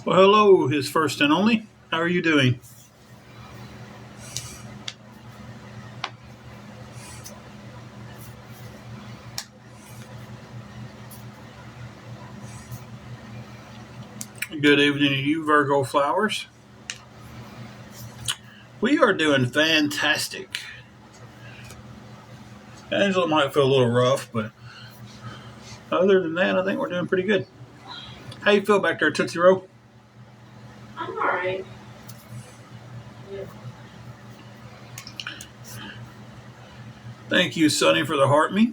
Well, hello, his first and only. How are you doing? Good evening to you, Virgo Flowers. We are doing fantastic. Angela might feel a little rough, but other than that, I think we're doing pretty good. How you feel back there, Tootsie Roll? I'm all right. Yeah. Thank you, Sonny, for the heart me.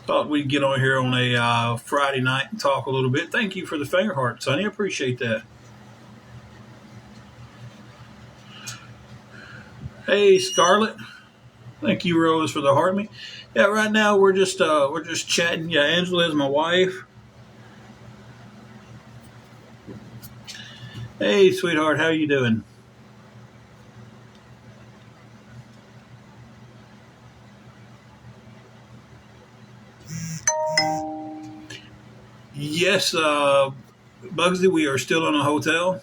Thought we'd get on here on a Friday night and talk a little bit. Thank you for the finger heart, Sonny. I appreciate that. Hey, Scarlett. Thank you, Rose, for the heart me. Yeah, right now we're just chatting. Yeah, Angela is my wife. Hey, sweetheart, how you doing? Yes, Bugsy, we are still in a hotel.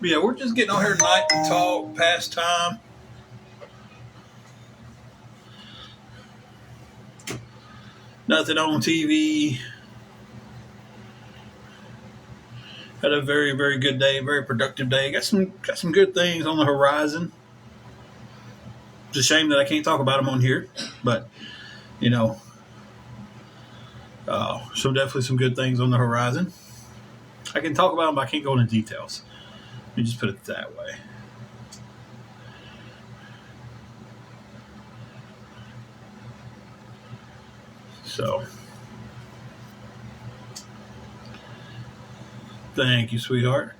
Yeah, we're just getting on here tonight to talk, pass time. Nothing on TV. Had a very, very good day, very productive day. Got some good things on the horizon. It's a shame that I can't talk about them on here, but you know, so definitely some good things on the horizon. I can talk about them, but I can't go into details. Let me just put it that way. So, thank you, sweetheart.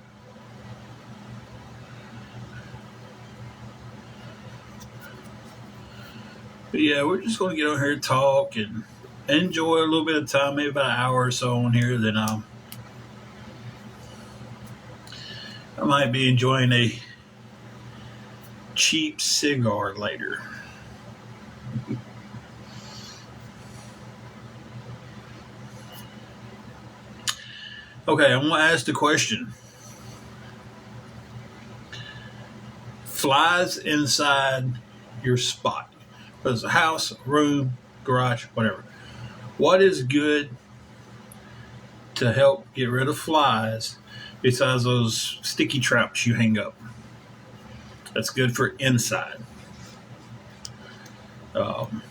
But yeah, we're just going to get on here and talk and enjoy a little bit of time, maybe about an hour or so on here. Then I might be enjoying a cheap cigar later. Okay, I'm going to ask the question. Flies inside your spot. Whether it's a house, room, garage, whatever. What is good to help get rid of flies besides those sticky traps you hang up? That's good for inside. Um,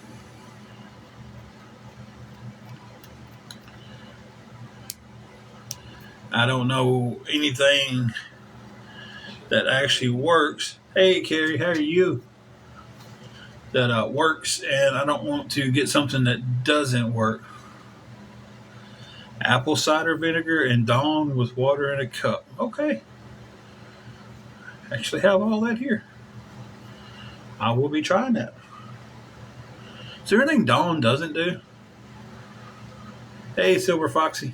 I don't know anything that actually works. Hey, Carrie, how are you? That works, and I don't want to get something that doesn't work. Apple cider vinegar and Dawn with water in a cup. Okay, actually have all that here. I will be trying that. Is there anything Dawn doesn't do? Hey, Silver Foxy.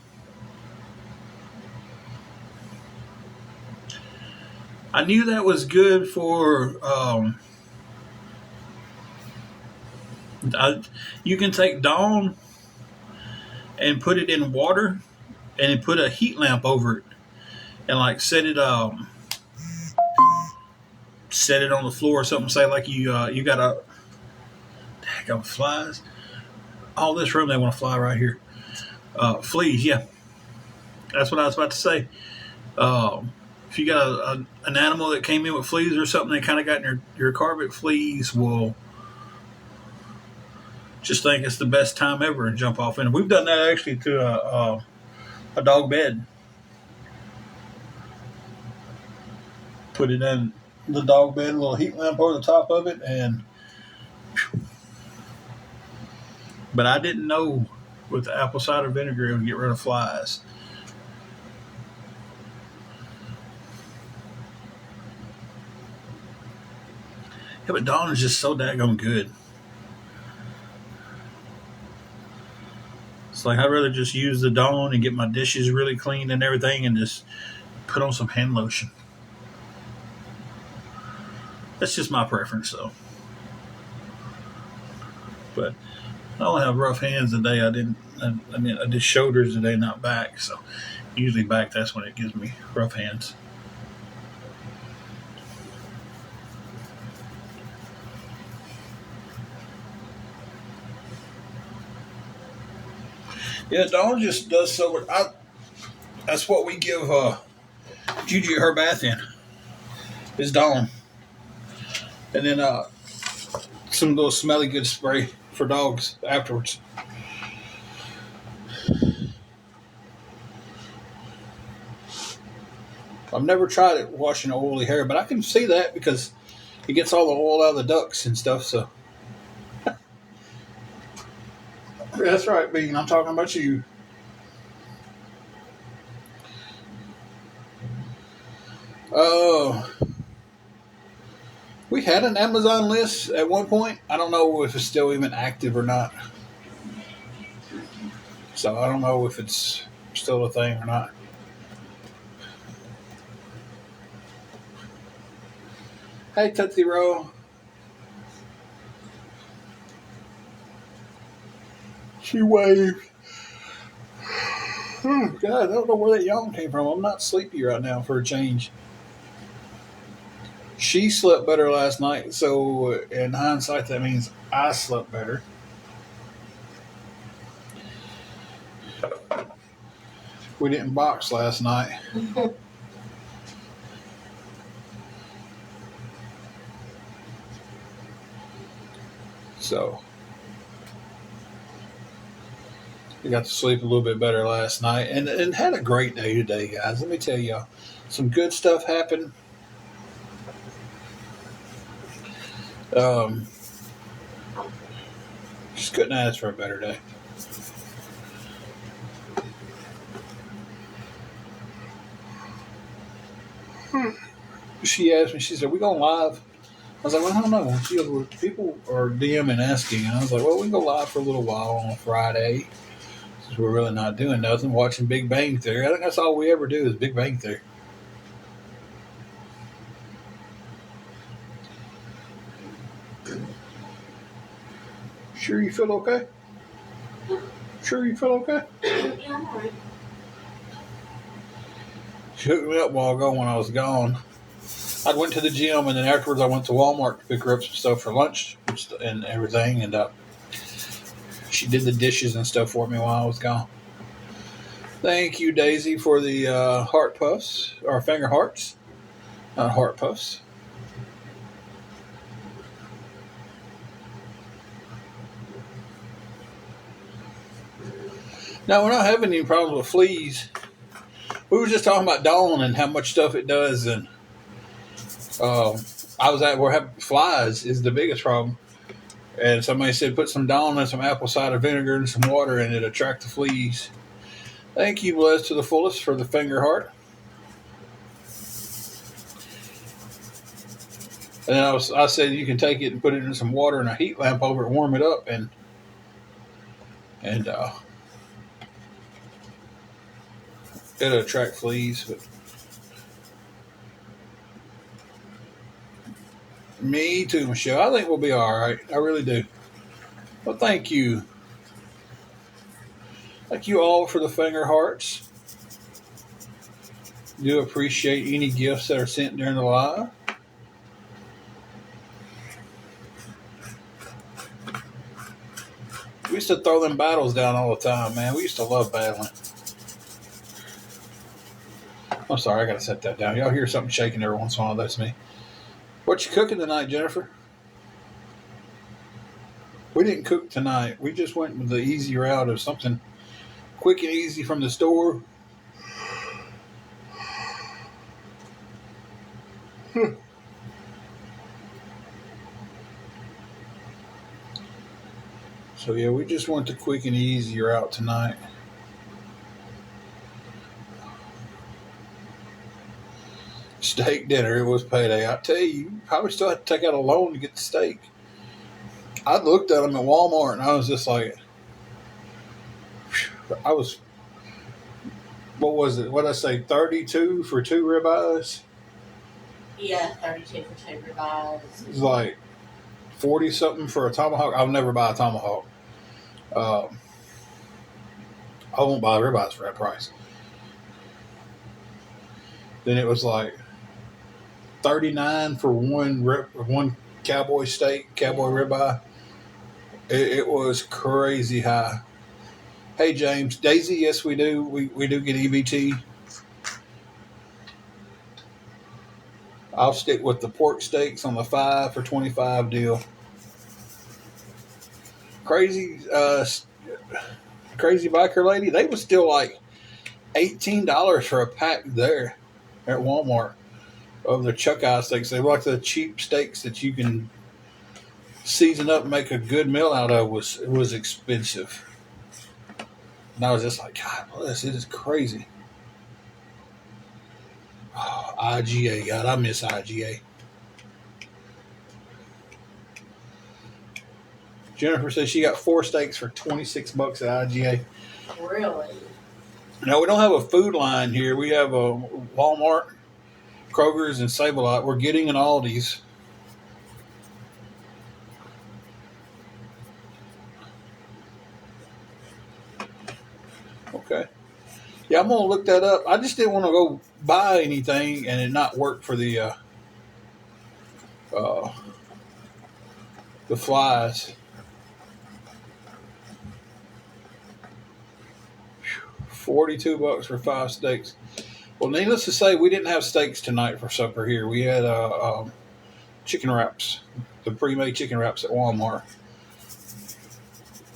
I knew that was good for. You can take Dawn and put it in water, and then put a heat lamp over it, and like set it on the floor or something. Say like you got a daggum flies. All this room they want to fly right here. Fleas, yeah, that's what I was about to say. If you got an animal that came in with fleas or something, they kind of got in your carpet, fleas will just think it's the best time ever and jump off in. We've done that actually to a dog bed. Put it in the dog bed, a little heat lamp over the top of it, and but I didn't know with the apple cider vinegar it would get rid of flies. Yeah, but Dawn is just so daggone good. It's like I'd rather just use the Dawn and get my dishes really clean and everything and just put on some hand lotion. That's just my preference, though. But I only have rough hands today. I did shoulders today, not back. So usually back, that's when it gives me rough hands. Yeah, Dawn just does so. That's what we give Juju her bath in. Is Dawn, and then some little smelly good spray for dogs afterwards. I've never tried it washing oily hair, but I can see that because it gets all the oil out of the ducts and stuff. So that's right, Bean. I'm talking about you. Oh, we had an Amazon list at one point. I don't know if it's still even active or not. So I don't know if it's still a thing or not. Hey, Tootsie Roll. She waved. Oh, God, I don't know where that yawn came from. I'm not sleepy right now for a change. She slept better last night, so in hindsight, that means I slept better. We didn't box last night. So we got to sleep a little bit better last night and had a great day today, guys. Let me tell y'all, some good stuff happened. Just couldn't ask for a better day. She asked me, she said, "We going live?" I was like, "Well, I don't know." She goes, "Well, people are DMing asking." And I was like, "Well, we can go live for a little while on a Friday. Since we're really not doing nothing, watching Big Bang Theory. I think that's all we ever do is Big Bang Theory." Sure you feel okay? Sure you feel okay? Yeah, I'm alright. She hooked me up while ago when I was gone. I went to the gym, and then afterwards I went to Walmart to pick her up some stuff for lunch and everything, and she did the dishes and stuff for me while I was gone. Thank you, Daisy, for the heart puffs, or finger hearts, not heart puffs. Now, we're not having any problems with fleas. We were just talking about Dawn and how much stuff it does, and we're having flies is the biggest problem. And somebody said put some Dawn and some apple cider vinegar and some water in it to attract the fleas. Thank you, Bless to the fullest, for the finger heart. And then I said you can take it and put it in some water and a heat lamp over it, warm it up, and it'll attract fleas. But me too, Michelle. I think we'll be all right. I really do. Well, thank you. Thank you all for the finger hearts. Do appreciate any gifts that are sent during the live. We used to throw them battles down all the time, man. We used to love battling. I'm sorry, I gotta set that down. Y'all hear something shaking every once in a while, that's me. What you cooking tonight, Jennifer? We didn't cook tonight. We just went with the easy route of something quick and easy from the store. So yeah, we just went the quick and easy route tonight. Steak dinner. It was payday. I tell you probably still have to take out a loan to get the steak. I looked at them at Walmart and I was just like, what was it? What did I say? 32 for 2 ribeyes? Yeah, 32 for 2 ribeyes. It was like 40 something for a tomahawk. I'll never buy a tomahawk. Um, I won't buy ribeyes for that price. Then it was like 39 for one cowboy steak, cowboy ribeye. It was crazy high. Hey James, Daisy, yes we do. We do get EBT. I'll stick with the pork steaks on the 5 for 25 deal. Crazy crazy biker lady, they was still like $18 for a pack there at Walmart of the chuck eye steaks. They were like the cheap steaks that you can season up and make a good meal out of. It was expensive. And I was just like, God bless, it is crazy. Oh, IGA, God, I miss IGA. Jennifer says she got 4 steaks for $26 at IGA. Really? Now, we don't have a food line here. We have a Walmart, Kroger's, and Save-A-Lot. We're getting an Aldi's. Okay. Yeah, I'm going to look that up. I just didn't want to go buy anything and it not work for the flies. $42 for 5 steaks. Well, needless to say, we didn't have steaks tonight for supper here. We had chicken wraps, the pre-made chicken wraps at Walmart.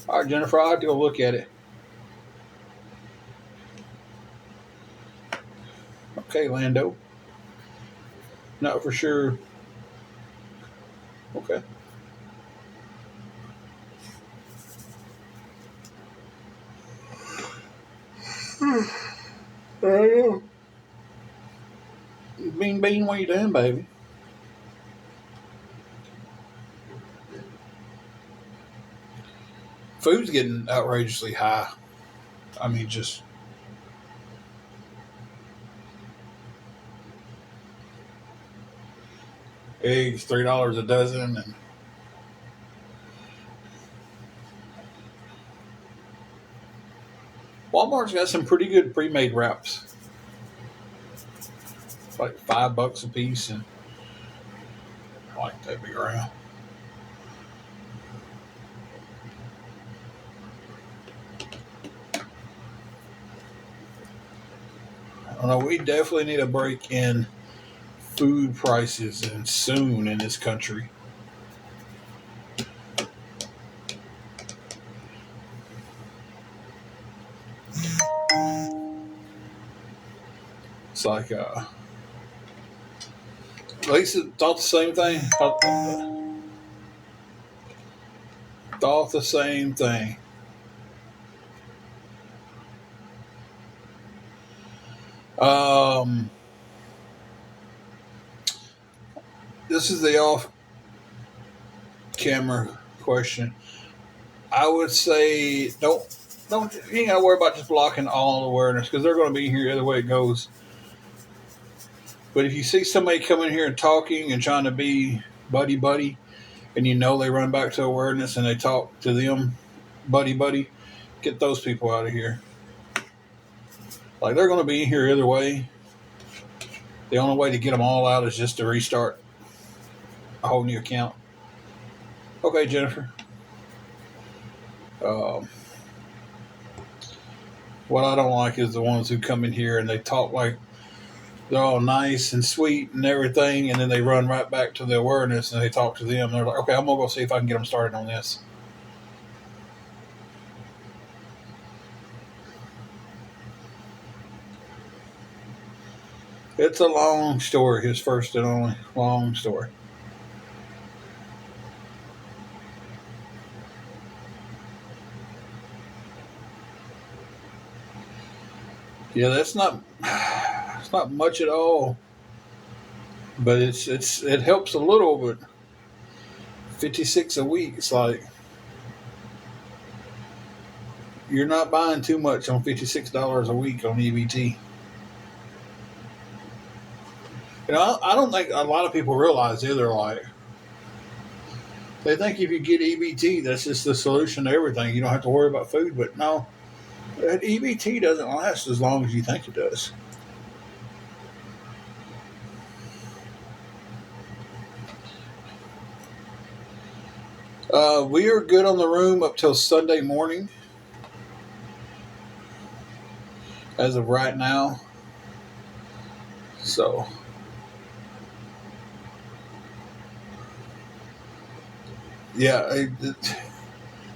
All right, Jennifer, I'll have to go look at it. Okay, Lando. Not for sure. Okay. I know. Bean, what you doing, baby? Food's getting outrageously high. I mean, just eggs, $3 a dozen, and Walmart's got some pretty good pre-made wraps. It's like $5 a piece, and I like that big around. I don't know. We definitely need a break in food prices, and soon in this country. It's like Lisa thought the same thing. Thought the same thing. This is the off-camera question. I would say don't you ain't gotta worry about just blocking all awareness because they're going to be here either way it goes. But if you see somebody coming here and talking and trying to be buddy, and you know they run back to awareness and they talk to them buddy, get those people out of here. Like, they're going to be here either way. The only way to get them all out is just to restart a whole new account. Okay, Jennifer. What I don't like is the ones who come in here and they talk like they're all nice and sweet and everything, and then they run right back to the awareness and they talk to them. They're like, okay, I'm going to go see if I can get them started on this. It's a long story, his first and only long story. Yeah, it's not much at all, but it helps a little. But 56 a week, it's like you're not buying too much on $56 a week on EBT. You know, I don't think a lot of people realize either. Like, They think if you get EBT, that's just the solution to everything. You don't have to worry about food, but no, that EBT doesn't last as long as you think it does. We are good on the room up till Sunday morning, as of right now. So, yeah,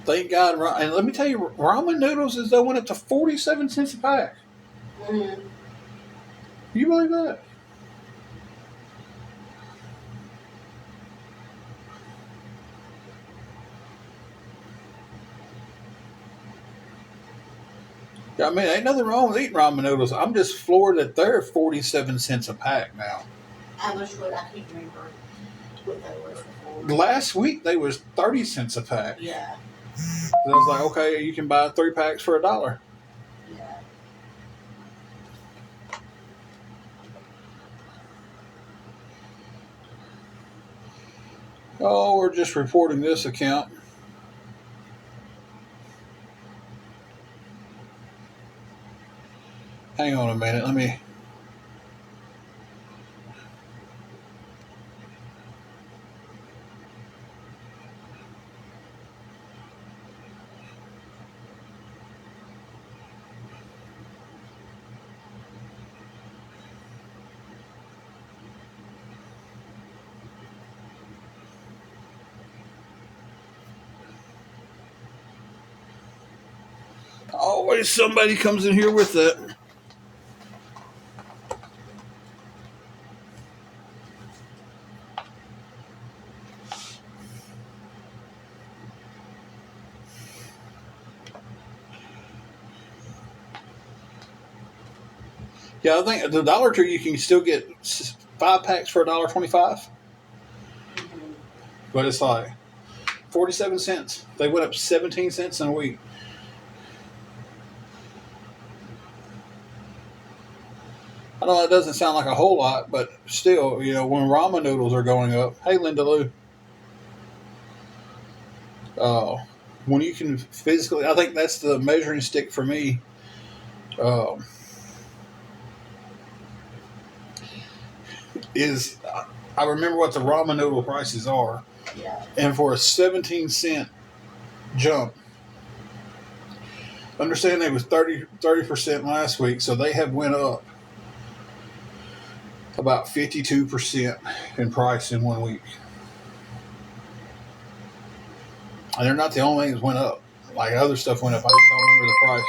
thank God. And let me tell you, ramen noodles is going up to 47 cents a pack. Mm-hmm. You believe that? I mean, ain't nothing wrong with eating ramen noodles. I'm just floored that they're 47 cents a pack now. How much would I can't remember what they were before. Last week they was 30 cents a pack. Yeah. So I was like, okay, you can buy 3 packs for $1. Yeah. Oh, we're just reporting this account. Hang on a minute. Let me. Always somebody comes in here with that. Yeah, I think at the Dollar Tree you can still get 5 packs for $1.25. Mm-hmm. But it's like 47 cents. They went up 17 cents in a week. I know that doesn't sound like a whole lot, but still, when ramen noodles are going up. Hey, Linda Lou. When you can physically, I think that's the measuring stick for me. Um, is I remember what the ramen noodle prices are, Yeah. and for a 17-cent jump, understand they was 30% last week, so they have went up about 52% in price in 1 week. And they're not the only thing that went up. Like other stuff went up. I just don't remember the price.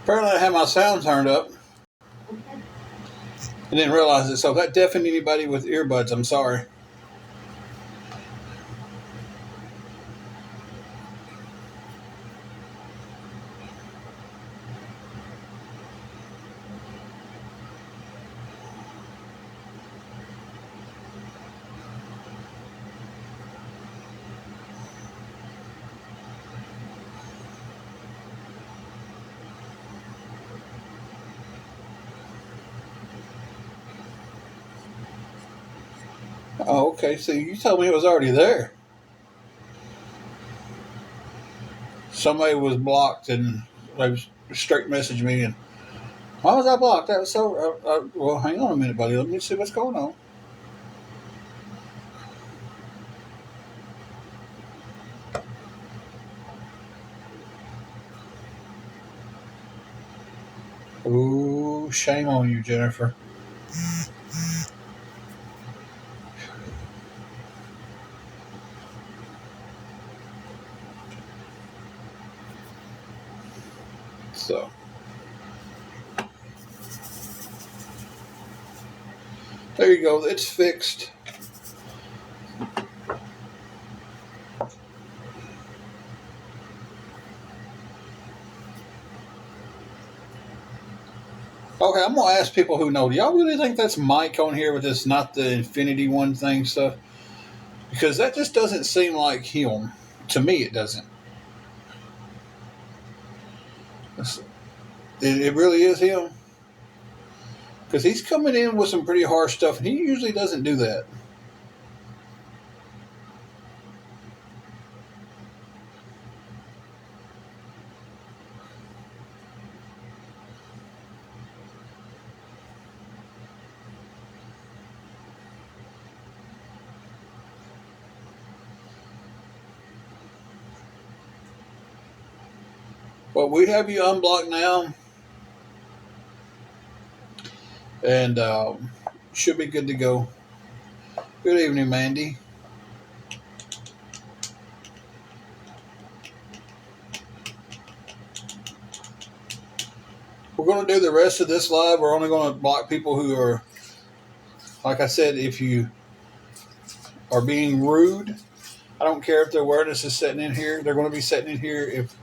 Apparently, I had my sound turned up. I didn't realize it. So if that deafened anybody with earbuds, I'm sorry. Oh, okay. So you told me it was already there. Somebody was blocked and they straight messaged me and why was I blocked? That was so. Well, hang on a minute, buddy. Let me see what's going on. Ooh, shame on you, Jennifer. So, there you go. It's fixed. Okay, I'm gonna ask people who know. Do y'all really think that's Mike on here with this, not the Infinity One thing stuff? Because that just doesn't seem like him. To me, it doesn't. It really is him. Because he's coming in with some pretty harsh stuff, and he usually doesn't do that. But we have you unblocked now, and should be good to go. Good evening, Mandy. We're going to do the rest of this live. We're only going to block people who are, like I said, if you are being rude, I don't care if their awareness is sitting in here. They're going to be sitting in here. If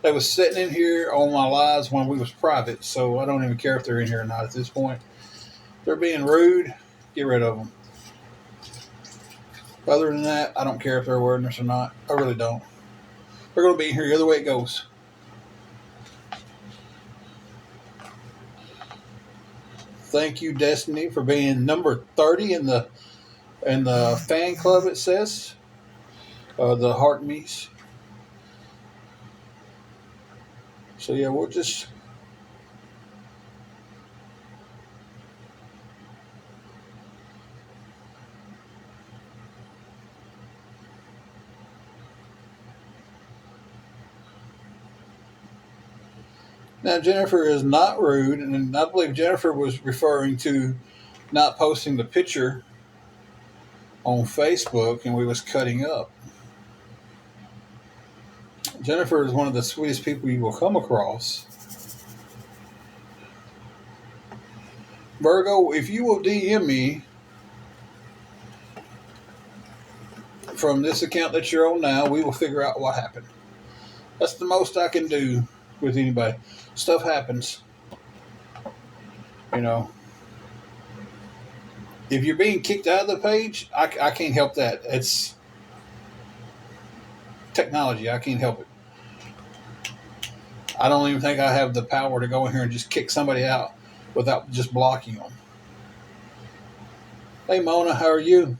they was sitting in here on my lives when we was private, so I don't even care if they're in here or not at this point. If they're being rude, get rid of them. Other than that, I don't care if they're awareness or not. I really don't. They're going to be here either way it goes. Thank you, Destiny, for being number 30 in the fan club. It says the Heart Meets. So yeah, we'll just. Now, Jennifer is not rude, and I believe Jennifer was referring to not posting the picture on Facebook, and we was cutting up. Jennifer is one of the sweetest people you will come across. Virgo, if you will DM me from this account that you're on now, we will figure out what happened. That's the most I can do with anybody. Stuff happens. You know. If you're being kicked out of the page, I can't help that. It's technology. I can't help it. I don't even think I have the power to go in here and just kick somebody out without just blocking them. Hey, Mona, how are you?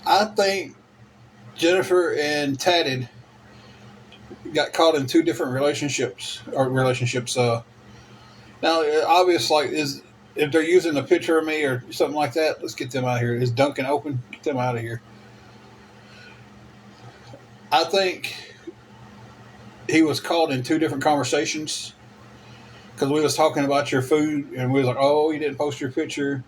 I think Jennifer and Tatted got caught in two different relationships. Now, obvious, like, is if they're using a picture of me or something like that, let's get them out of here. Is Duncan open? Get them out of here. I think he was caught in two different conversations because we was talking about your food and we was like, oh, you didn't post your picture.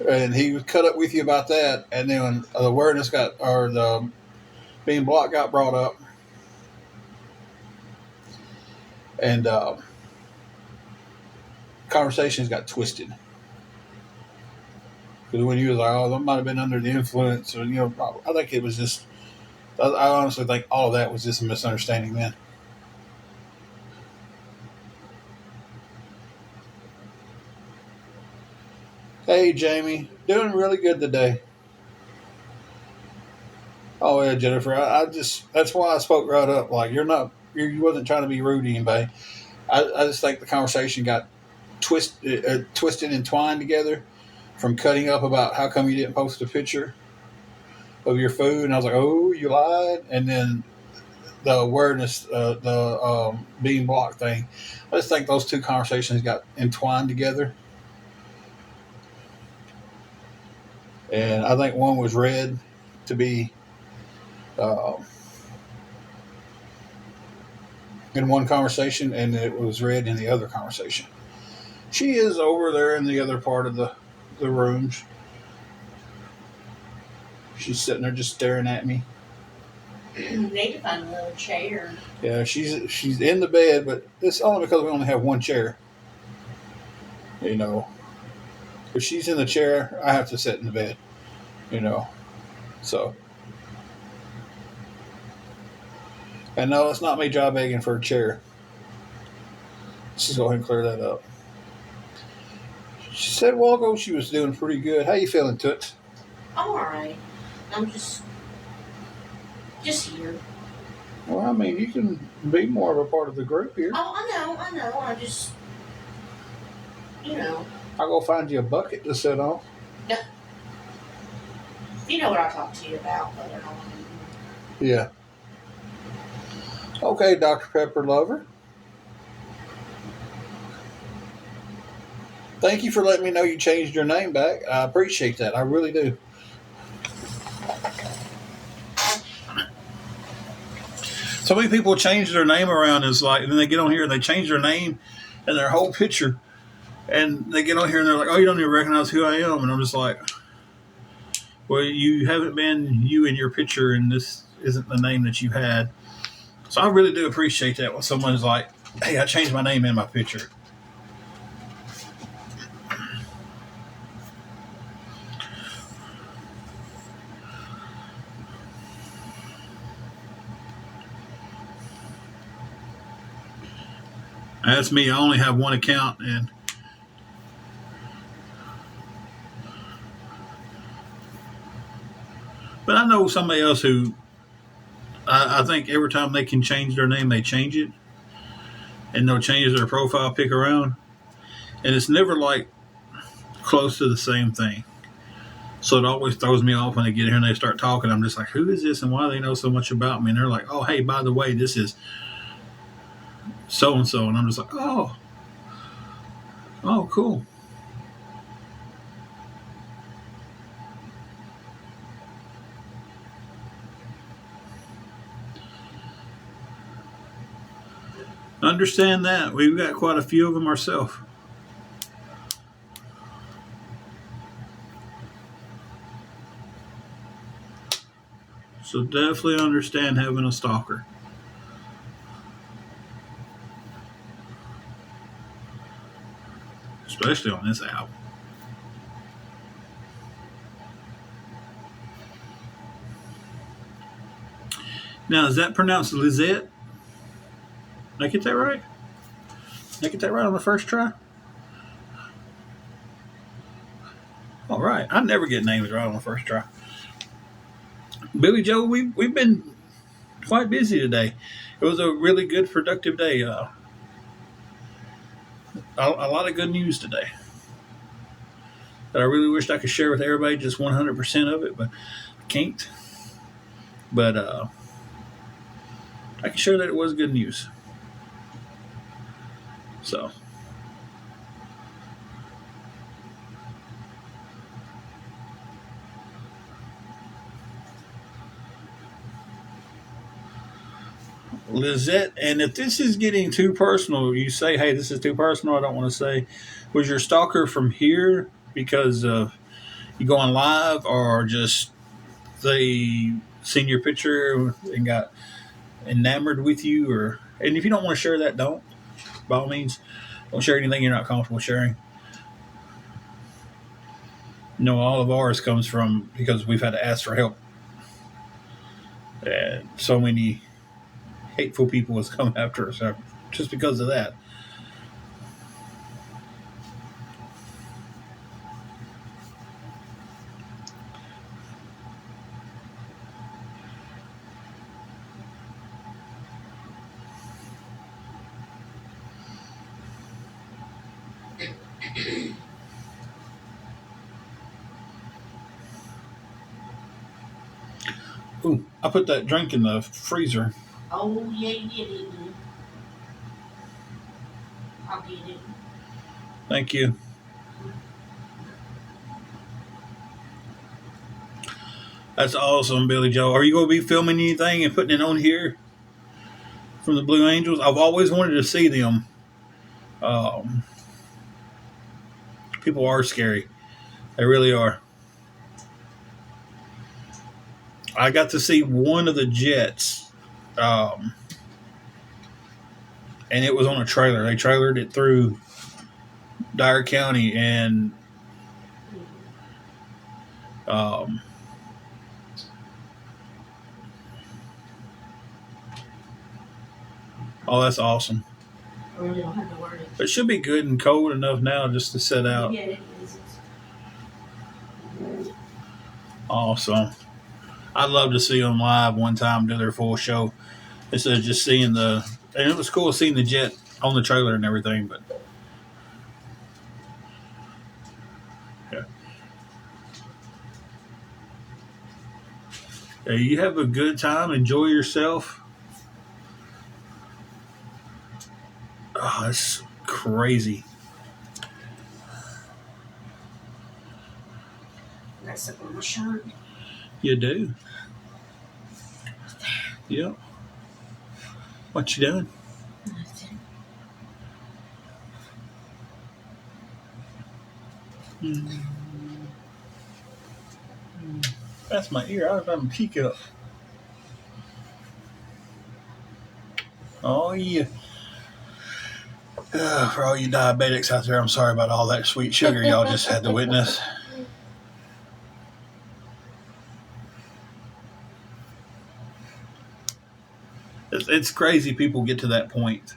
And he was cut up with you about that. And then when the awareness the being blocked got brought up. And conversations got twisted. Because when he was like, oh, that might have been under the influence. Or, I think it was just, I honestly think all of that was just a misunderstanding, man. Hey, Jamie. Doing really good today. Oh, yeah, Jennifer. That's why I spoke right up. Like, you wasn't trying to be rude to anybody. I just think the conversation got twisted and twined together from cutting up about how come you didn't post a picture of your food. And I was like, oh, you lied. And then the awareness, the being blocked thing. I just think those two conversations got entwined together. And I think one was read to be in one conversation, and it was read in the other conversation. She is over there in the other part of the room. She's sitting there just staring at me. Need to find another chair. Yeah, she's in the bed, but it's only because we only have one chair. You know, if she's in the chair, I have to sit in the bed. You know, so. And no, it's not me job begging for a chair. Let's just go ahead and clear that up. She said a while ago she was doing pretty good. How you feeling, Toots? I'm alright. I'm just here. Well, I mean, you can be more of a part of the group here. Oh, I know. I just, I'll go find you a bucket to sit on. You know what I talked to you about, but Yeah. Okay, Dr. Pepper Lover. Thank you for letting me know you changed your name back. I appreciate that. I really do. So many people change their name around. It's like, and then they get on here and they change their name and their whole picture. And they get on here and they're like, oh, you don't even recognize who I am. And I'm just like, well, you haven't been you in your picture, and this isn't the name that you had. So I really do appreciate that when someone's like, hey, I changed my name in my picture. That's me. I only have one account, but I know somebody else who I think every time they can change their name, they change it, and they'll change their profile pic around, and it's never like close to the same thing. So it always throws me off when they get here and they start talking. I'm just like, who is this and why do they know so much about me? And they're like, oh, hey, by the way, this is so and so, and I'm just like, oh, cool. Understand that. We've got quite a few of them ourselves. So definitely understand having a stalker. Especially on this app. Now, is that pronounced Lizette? Did I get that right? Did I get that right on the first try? All right. I never get names right on the first try. Billy Joe, we've been quite busy today. It was a really good, productive day. A lot of good news today that I really wished I could share with everybody, just 100% of it, but I can't. But I can share that it was good news. So. Lizette, and if this is getting too personal, you say, hey, this is too personal, I don't want to say. Was your stalker from here because you going live, or just they seen your picture and got enamored with you? Or, and if you don't want to share that, don't. By all means, don't share anything you're not comfortable sharing. No, all of ours comes from because we've had to ask for help. And so many hateful people has come after us just because of that. Ooh, I put that drink in the freezer. Oh, yeah, you did, didn't you? I'll get it. Thank you. That's awesome, Billy Joe. Are you going to be filming anything and putting it on here from the Blue Angels? I've always wanted to see them. People are scary. They really are. I got to see one of the jets, and it was on a trailer. They trailered it through Dyer County, and um, oh, that's awesome. I really don't have the wording. It should be good and cold enough now just to set out. Yeah, it is. Awesome. I'd love to see them live one time, do their full show. Instead of just seeing and it was cool seeing the jet on the trailer and everything, but yeah. Yeah, you have a good time, enjoy yourself. Oh, that's crazy. Got something on my shirt. You do. Yep. What you doing? Nothing. That's my ear. I was having a peek up. Oh, yeah. For all you diabetics out there, I'm sorry about all that sweet sugar y'all just had to witness. It's crazy people get to that point.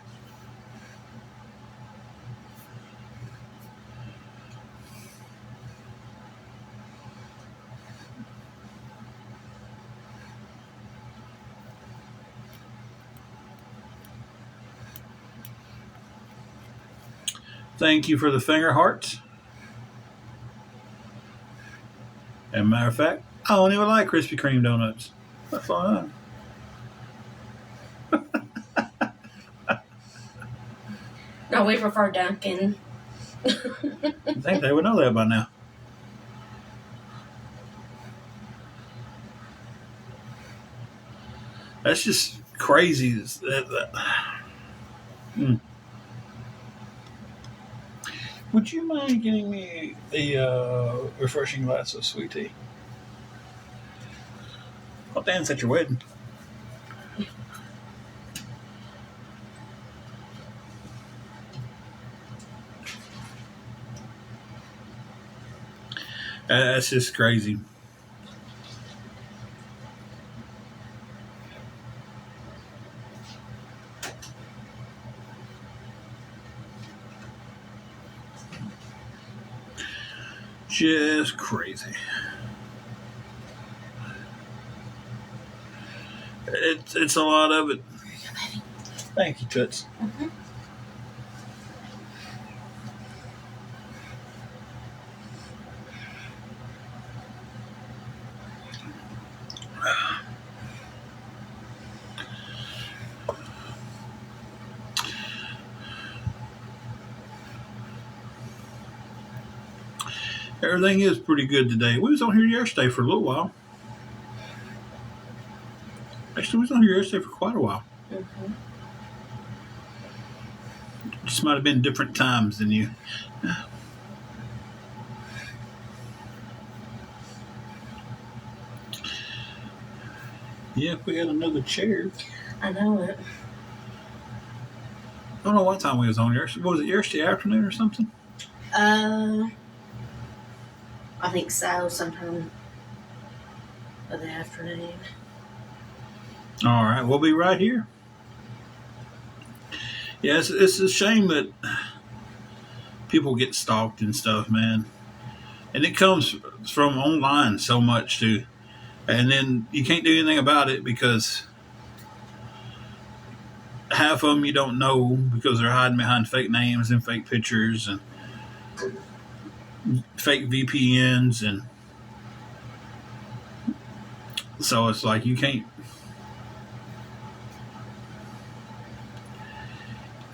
Thank you for the finger hearts. As a matter of fact, I don't even like Krispy Kreme donuts. That's fine. No, we prefer Dunkin'. I think they would know that by now. That's just crazy. Would you mind getting me a refreshing glass of sweet tea? I'll dance at your wedding. That's just crazy. Just crazy. It's a lot of it. Thank you, Toots. Mm-hmm. Everything is pretty good today. We was on here yesterday for a little while. Actually, we was on here yesterday for quite a while. Mm-hmm. Just might have been different times than you. Yeah, if we had another chair. I know it. I don't know what time we was on yesterday. What was it, yesterday afternoon or something? I think so, sometime of the afternoon. All right, we'll be right here. Yeah, it's a shame that people get stalked and stuff, man. And it comes from online so much, too. And then you can't do anything about it because half of them you don't know because they're hiding behind fake names and fake pictures and fake VPNs. And so it's like you can't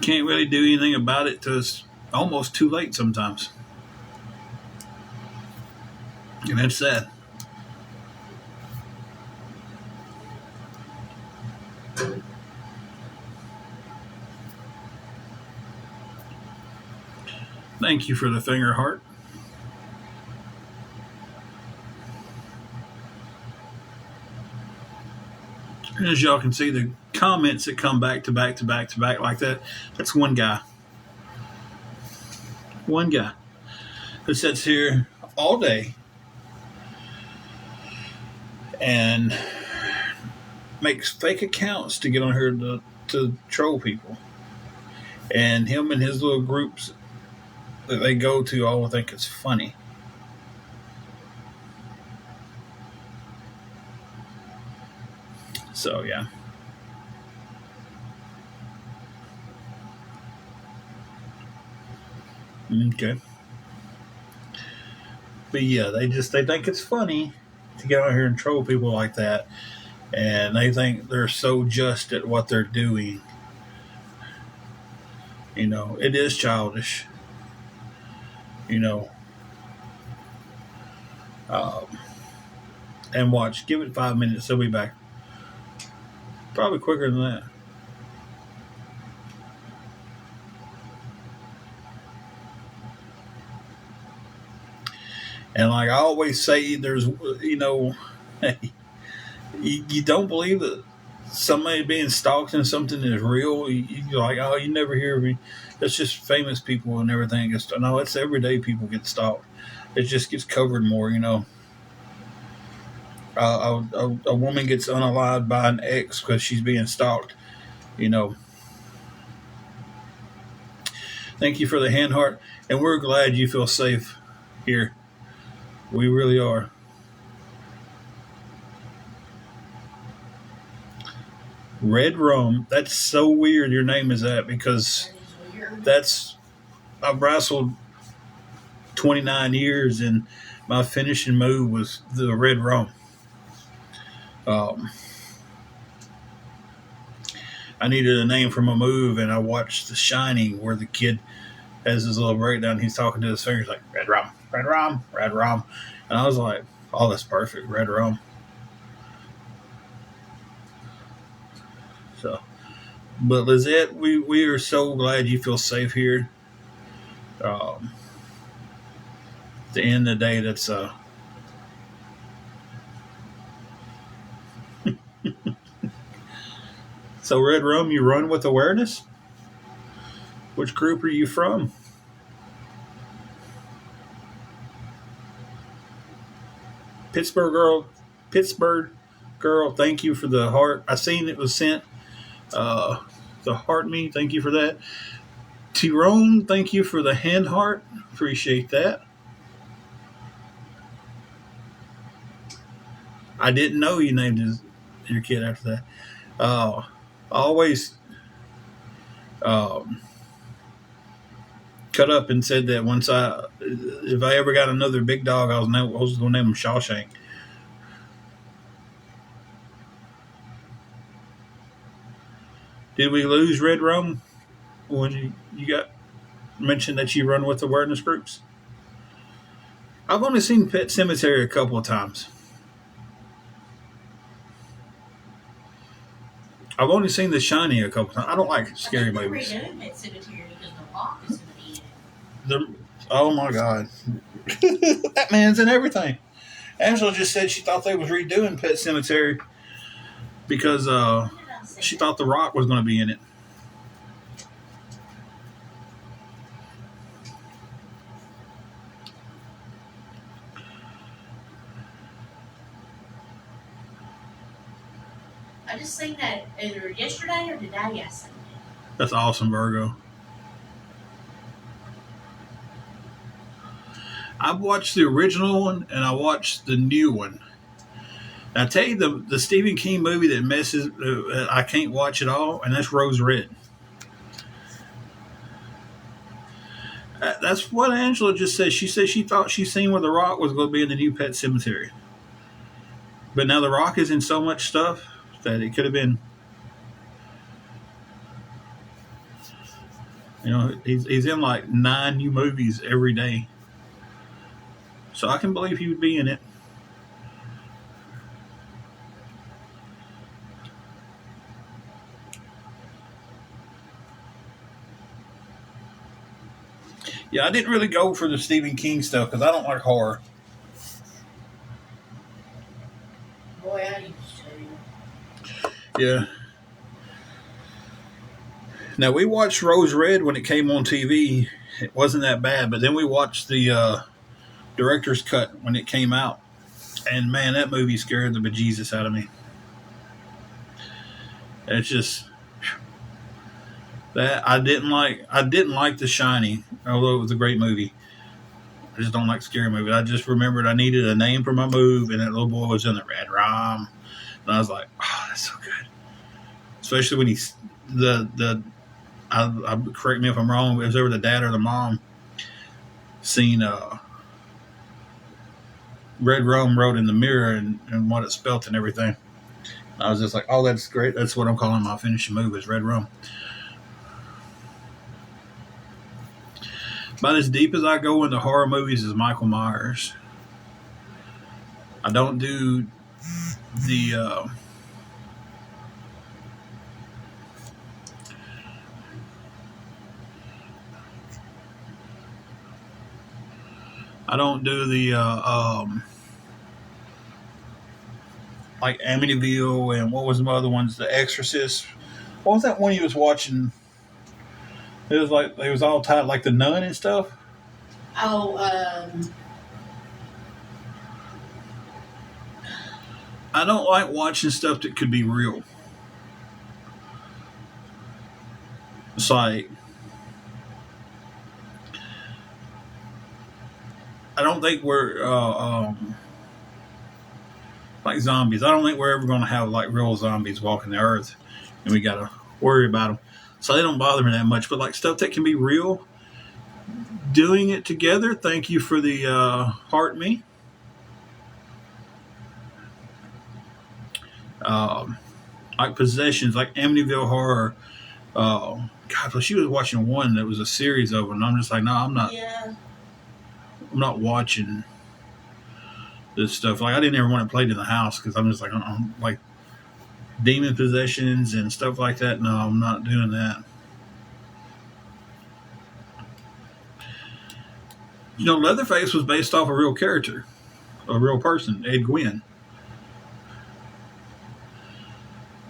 really do anything about it till it's almost too late sometimes. And that's sad. Thank you for the finger heart. As y'all can see, the comments that come back to back to back to back like that, that's one guy. One guy who sits here all day and makes fake accounts to get on here to troll people. And him and his little groups that they go to all think it's funny. So, yeah. Okay. But yeah, they think it's funny to get out here and troll people like that. And they think they're so just at what they're doing. You know, it is childish. You know. And watch, give it 5 minutes, they'll be back. Probably quicker than that. And like I always say, there's, you know, you don't believe that somebody being stalked and something is real. You're like, oh, you never hear of me. That's just famous people and everything. No, it's everyday people get stalked. It just gets covered more, you know. A woman gets unalived by an ex because she's being stalked, you know. Thank you for the hand heart, and we're glad you feel safe here. We really are. Red Rum. That's so weird your name is that because I've wrestled 29 years and my finishing move was the Red Rum. I needed a name for my move and I watched The Shining where the kid has his little breakdown. He's talking to his fingers like Red Rum, Red Rum, Red Rum. And I was like, oh, that's perfect, Red Rum. So, but Lizette, we are so glad you feel safe here. At the end of the day, that's so Red Rum, you run with awareness? Which group are you from? Pittsburgh girl, thank you for the heart. I seen it was sent. The heart me, thank you for that. Tyrone, thank you for the hand heart. Appreciate that. I didn't know you named your kid after that. I always cut up and said that if I ever got another big dog, I was going to name him Shawshank. Did we lose Red Rum when you got mentioned that you run with awareness groups? I've only seen Pet Cemetery a couple of times. I've only seen The Shining a couple of times. I don't like scary movies. They're redoing Pet Cemetery because The Rock is going to be in it. Oh my God. That man's in everything. Angela just said she thought they was redoing Pet Cemetery because she thought The Rock was going to be in it. I just seen that either yesterday or today. I seen it. That's awesome, Virgo. I've watched the original one and I watched the new one. And I tell you, the Stephen King movie that messes, I can't watch it all, and that's Rose Red. That's what Angela just said. She said she thought she seen where The Rock was going to be in the new Pet Cemetery. But now The Rock is in so much stuff that it could have been. You know, he's in like 9 new movies every day. So I can believe he would be in it. Yeah, I didn't really go for the Stephen King stuff because I don't like horror. Boy, I used to. Yeah. Now we watched Rose Red when it came on TV. It wasn't that bad, but then we watched the director's cut when it came out, and man, that movie scared the bejesus out of me. It's just that I didn't like. I didn't like The Shining, although it was a great movie. I just don't like scary movies. I just remembered I needed a name for my move, and that little boy was in the Red Rum, and I was like, "Oh, that's so good." Especially when he's the. I correct me if I'm wrong. It was ever the dad or the mom seen Red Rum wrote in the mirror and what it spelt and everything. I was just like, "Oh, that's great. That's what I'm calling my finishing move is Red Rum." About as deep as I go into horror movies is Michael Myers. I don't do the I don't do the like Amityville and what was the other ones? The Exorcist. What was that one you was watching? It was like they was all tied like the Nun and stuff. Oh, I don't like watching stuff that could be real. It's like I don't think we're like zombies. I don't think we're ever going to have like real zombies walking the earth, and we got to worry about them. So they don't bother me that much. But like stuff that can be real, doing it together. Thank you for the heart me. Like possessions, like Amityville Horror. God, well, she was watching one that was a series of them. And I'm just like, no, I'm not. yeah. I'm not watching this stuff. Like I didn't ever want it played in the house because I'm just like, like demon possessions and stuff like that. No, I'm not doing that. You know, Leatherface was based off a real character, a real person, Ed Gwynn.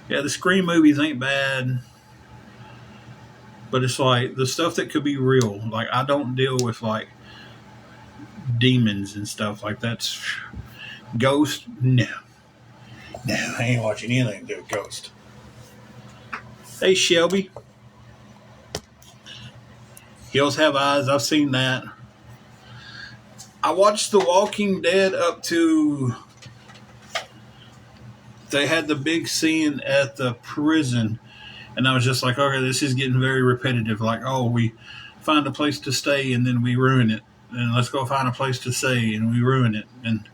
Yeah, the Scream movies ain't bad, but it's like the stuff that could be real. Like I don't deal with like demons and stuff like that's Ghost. No, I ain't watching anything to do with Ghost. Hey Shelby, Hills Have Eyes. I've seen that. I watched The Walking Dead up to they had the big scene at the prison, and I was just like, okay, this is getting very repetitive. Like, oh, we find a place to stay and then we ruin it, and let's go find a place to stay and we ruin it, and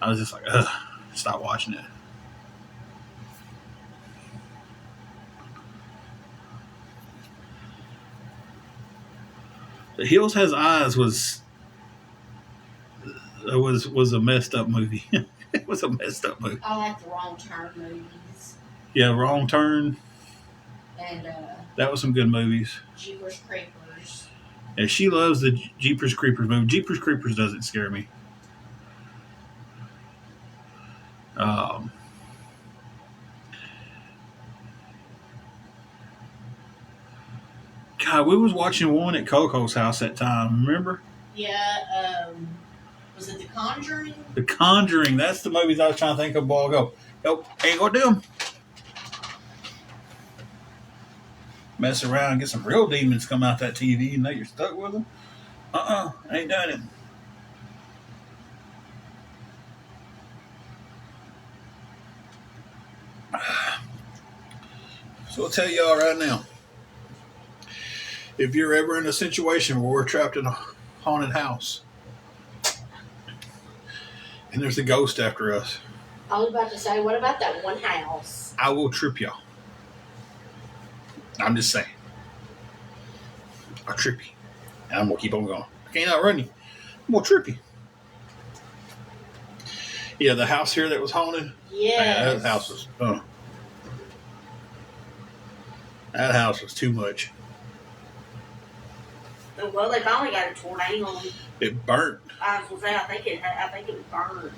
I was just like, ugh, stop watching it. The Hills Has Eyes was a messed up movie. It was a messed up movie. I like the Wrong Turn movies. Yeah, Wrong Turn. And that was some good movies. Jeepers Creepers. And she loves the Jeepers Creepers movie. Jeepers Creepers doesn't scare me. God, we was watching one at Coco's house that time. Remember? Yeah. Was it The Conjuring? The Conjuring. That's the movies I was trying to think of a while ago. Nope, ain't gonna do them. Mess around and get some real demons come out that TV and now you're stuck with them. Ain't done it. So I'll tell y'all right now, if you're ever in a situation where we're trapped in a haunted house and there's a ghost after us, I was about to say, what about that one house? I will trip y'all. I'm just saying. I'll trip you. And I'm going to keep on going. I can't outrun you. I'm going to trip you. Yeah, the house here that was haunted. Yes. That house was... that house was too much. Well, they finally got it torn down. It burnt. I was going to say, I think it was burned.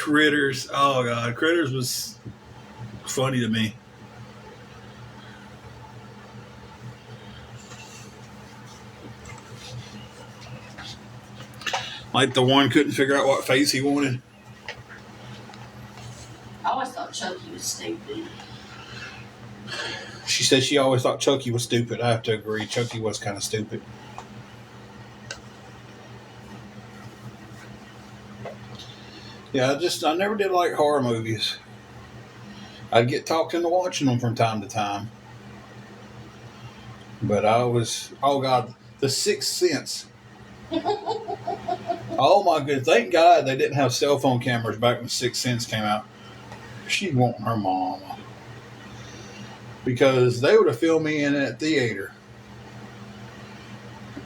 Critters. Oh God, Critters was funny to me. Like the one couldn't figure out what face he wanted. I always thought Chucky was stupid. She said she always thought Chucky was stupid. I have to agree. Chucky was kind of stupid. Yeah, I never did like horror movies. I'd get talked into watching them from time to time. But oh God, The Sixth Sense. Oh my goodness, thank God they didn't have cell phone cameras back when Sixth Sense came out. She'd want her mom. Because they would have filmed me in that theater.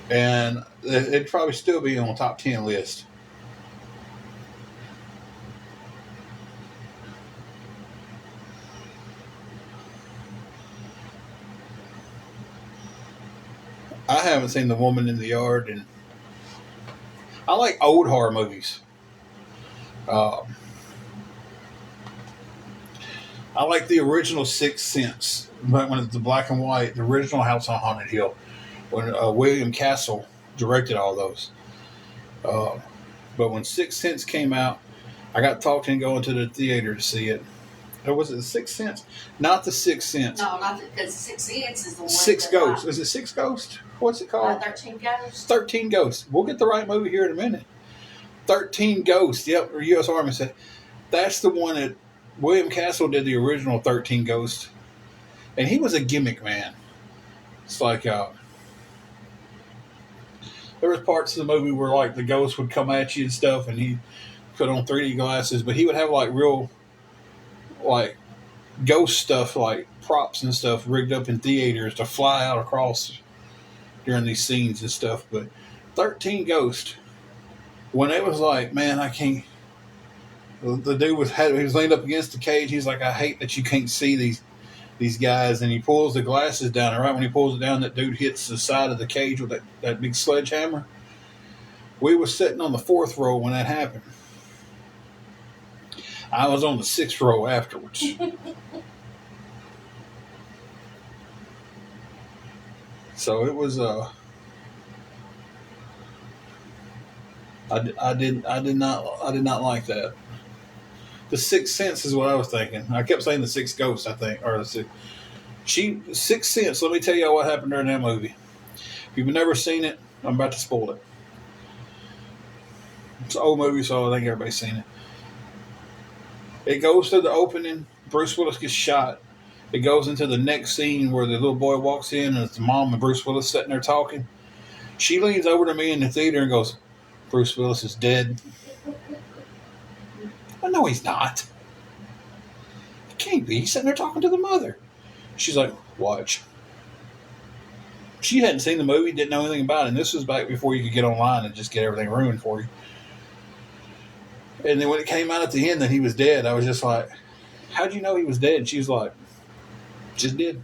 And it'd probably still be on the top 10 list. I haven't seen The Woman in the Yard, and I like old horror movies. I like the original Sixth Sense, but when it's the black and white, the original House on Haunted Hill, when William Castle directed all those. But when Sixth Sense came out, I got talked into going to the theater to see it. Or was it The Sixth Sense? Not The Sixth Sense. No, not because Sixth Sense is the one. Six Ghosts. Is it Six Ghosts? What's it called? 13 Ghosts. 13 Ghosts. We'll get the right movie here in a minute. 13 Ghosts. Yep, or U.S. Army said. That's the one that William Castle did the original 13 Ghosts. And he was a gimmick man. It's like, there was parts of the movie where like the ghost would come at you and stuff, and he put on 3D glasses, but he would have like real like ghost stuff, like props and stuff rigged up in theaters to fly out across during these scenes and stuff. But 13 Ghosts, when it was like, man, I can't. The dude he was leaned up against the cage. He's like, I hate that you can't see these guys, and he pulls the glasses down, and right when he pulls it down, that dude hits the side of the cage with that big sledgehammer. We were sitting on the 4th row when that happened. I was on the 6th row afterwards. So it was I did not like that. The Sixth Sense is what I was thinking. I kept saying The Sixth Ghost, I think, or Sixth Sense. Let me tell you what happened during that movie. If you've never seen it, I'm about to spoil it. It's an old movie, so I think everybody's seen it. It goes to the opening. Bruce Willis gets shot. It goes into the next scene where the little boy walks in, and it's the mom and Bruce Willis sitting there talking. She leans over to me in the theater and goes, "Bruce Willis is dead." I know he's not. It can't be. He's sitting there talking to the mother. She's like, "Watch." She hadn't seen the movie, didn't know anything about it. And this was back before you could get online and just get everything ruined for you. And then when it came out at the end that he was dead, I was just like, "How'd you know he was dead?" And she was like, "Just did."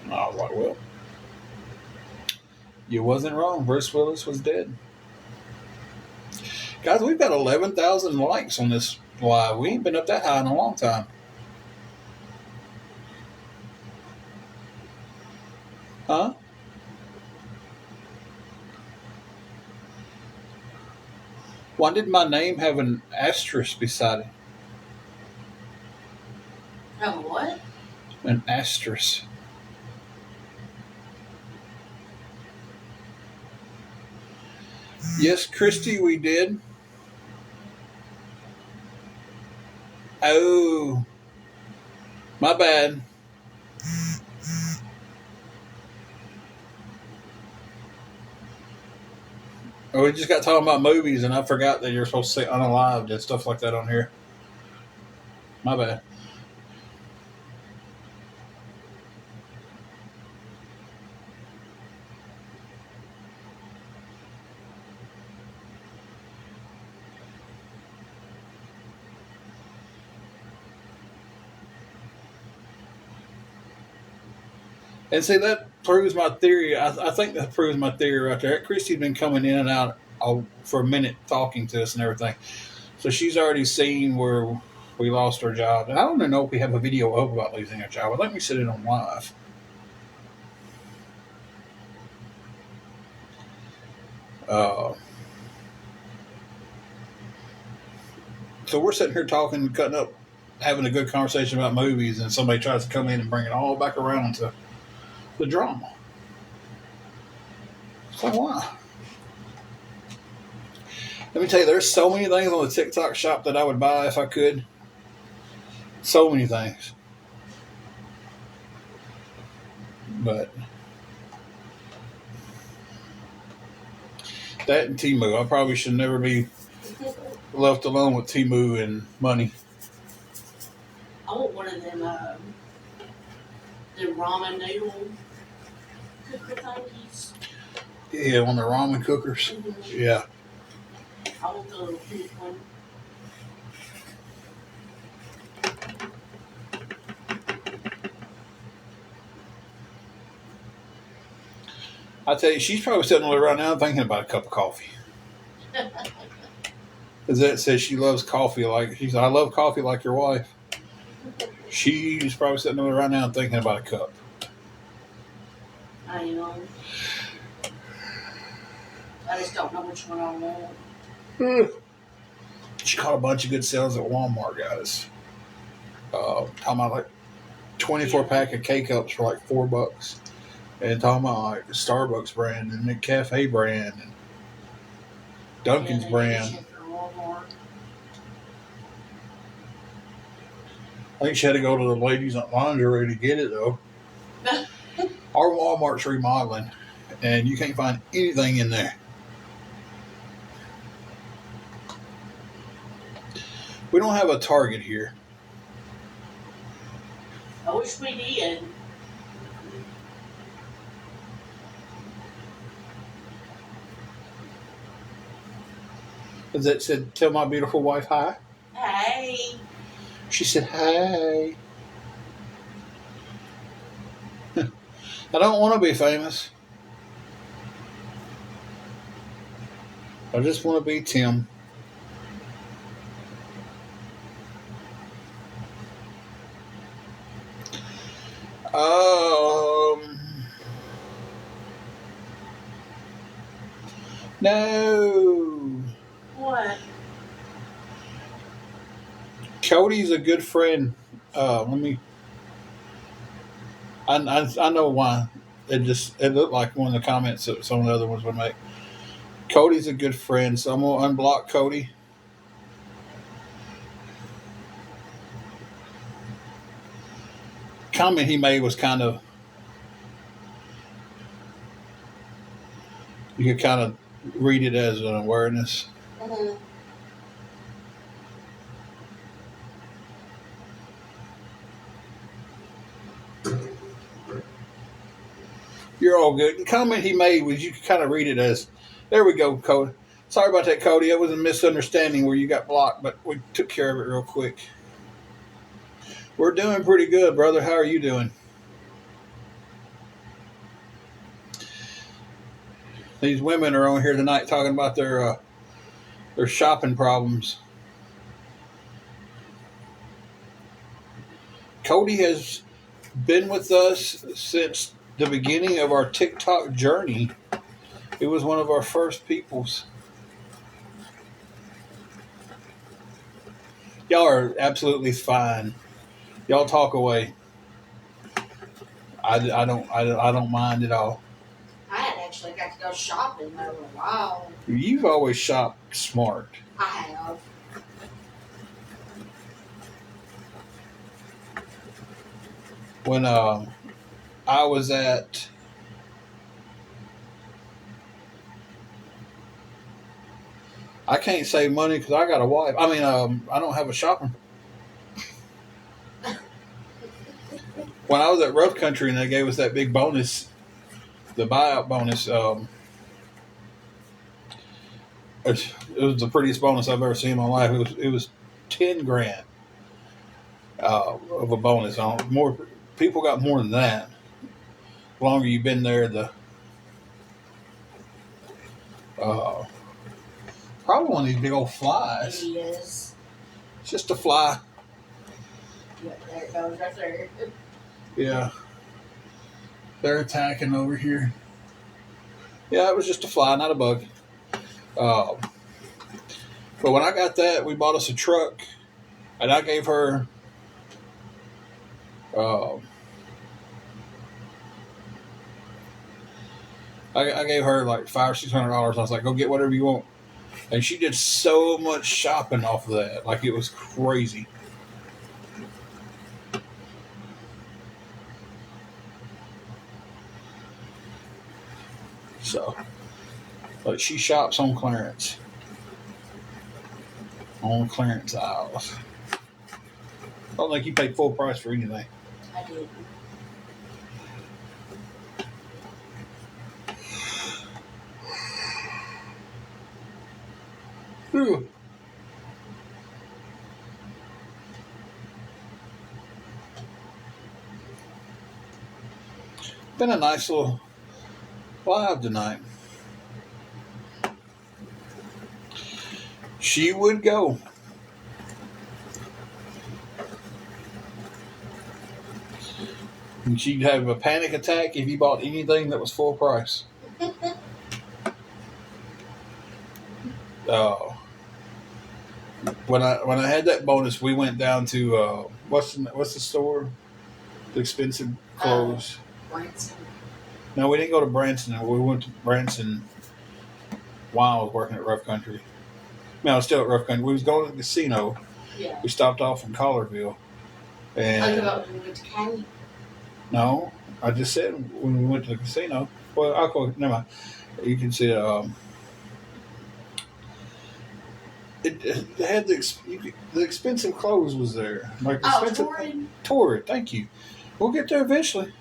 And I was like, "Well, you wasn't wrong. Bruce Willis was dead." Guys, we've got 11,000 likes on this live. We ain't been up that high in a long time. Huh? Why did my name have an asterisk beside it? Oh, what? An asterisk. Yes, Christy, we did. Oh, my bad. Oh, we just got talking about movies, and I forgot that you're supposed to say unalived and stuff like that on here. My bad. And see, that proves my theory. I think that proves my theory right there. Christy's been coming in and out for a minute talking to us and everything. So she's already seen where we lost our job. And I don't even know if we have a video up about losing our job. Let me set it on live. So we're sitting here talking, cutting up, having a good conversation about movies, and somebody tries to come in and bring it all back around to the drama. So why? Let me tell you, there's so many things on the TikTok shop that I would buy if I could. So many things. But that and Temu, I probably should never be left alone with Temu and money. I want one of them ramen noodle cooker thingies. Yeah, on the ramen cookers. Mm-hmm. Yeah. I want the little pink one. I tell you, she's probably sitting there right now thinking about a cup of coffee. Because that says she loves coffee she's. I love coffee like your wife. She's probably sitting there right now thinking about a cup. I know. I just don't know which one I want. She caught a bunch of good sales at Walmart, guys. Talking about like 24 pack of K-Cups for like $4. And talking about like the Starbucks brand and the Cafe brand and Dunkin's brand. I think she had to go to the ladies' lingerie to get it though. Our Walmart's remodeling, and you can't find anything in there. We don't have a Target here. I wish we did. Because it said, "Tell my beautiful wife hi." Hey. She said, "Hey." I don't want to be famous. I just want to be Tim. No. What? Cody's a good friend. I know why. It looked like one of the comments that some of the other ones would make. Cody's a good friend, so I'm gonna unblock Cody. Comment he made was kind of, you could kind of read it as an awareness. Mm-hmm. You're all good. The comment he made was, you could kind of read it as, there we go, Cody. Sorry about that, Cody. It was a misunderstanding where you got blocked, but we took care of it real quick. We're doing pretty good, brother. How are you doing? These women are on here tonight talking about their shopping problems. Cody has been with us since the beginning of our TikTok journey. It was one of our first peoples. Y'all are absolutely fine. Y'all talk away. I don't mind at all. I hadn't actually got to go shopping in a while. You've always shopped smart. I have. When I was at I can't save money because I got a wife. I mean, I don't have a shopping. When I was at Rough Country and they gave us that big bonus, the buyout bonus, it was the prettiest bonus I've ever seen in my life. It was $10,000 of a bonus. More people got more than that. The longer you've been there, the probably one of these big old flies. It is. It's just a fly. Yeah, there it goes, right there. Yeah. They're attacking over here. Yeah, it was just a fly, not a bug. But when I got that, we bought us a truck, and I gave her. I gave her like $500 or $600. I was like, "Go get whatever you want," and she did so much shopping off of that, like it was crazy. So, but she shops on clearance, on clearance aisles. I don't think you paid full price for anything. I did. Whew. Been a nice little live tonight. She would go. And she'd have a panic attack if you bought anything that was full price. When I had that bonus, we went down to what's the store? The expensive clothes. Branson. No, we didn't go to Branson. We went to Branson while I was working at Rough Country. No, I was still at Rough Country. We was going to the casino. Yeah. We stopped off in Collarville. And When we went to County. no, I just said when we went to the casino. Well, I'll go. Never mind. You can see it had the expensive clothes was there. Like expensive. Torrid. Torrid. Thank you. We'll get there eventually.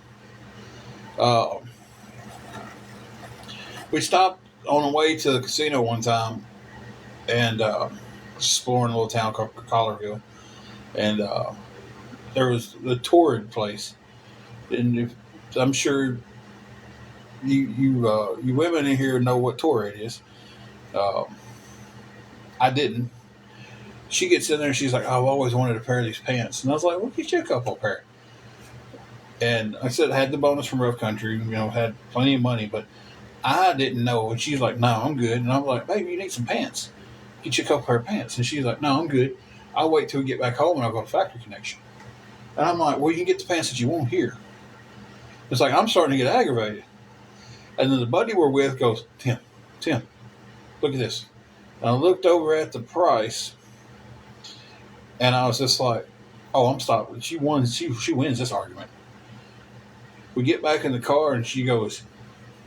We stopped on the way to the casino one time, and exploring a little town called Collarville, and there was the Torrid place, and I'm sure you women in here know what Torrid is. I didn't. She gets in there and she's like, "I've always wanted a pair of these pants," and I was like, "We'll get you a couple pair." And I said, I had the bonus from Rough Country, had plenty of money, but I didn't know. And she's like, "No, I'm good." And I'm like, "Baby, you need some pants. Get you a couple pair of pants." And she's like, "No, I'm good. I'll wait till we get back home and I'll go to Factory Connection." And I'm like, "Well, you can get the pants that you want here." It's like, I'm starting to get aggravated. And then the buddy we're with goes, Tim, look at this. And I looked over at the price, and I was just like, "Oh, I'm stopping." She wins. She wins this argument. We get back in the car, and she goes,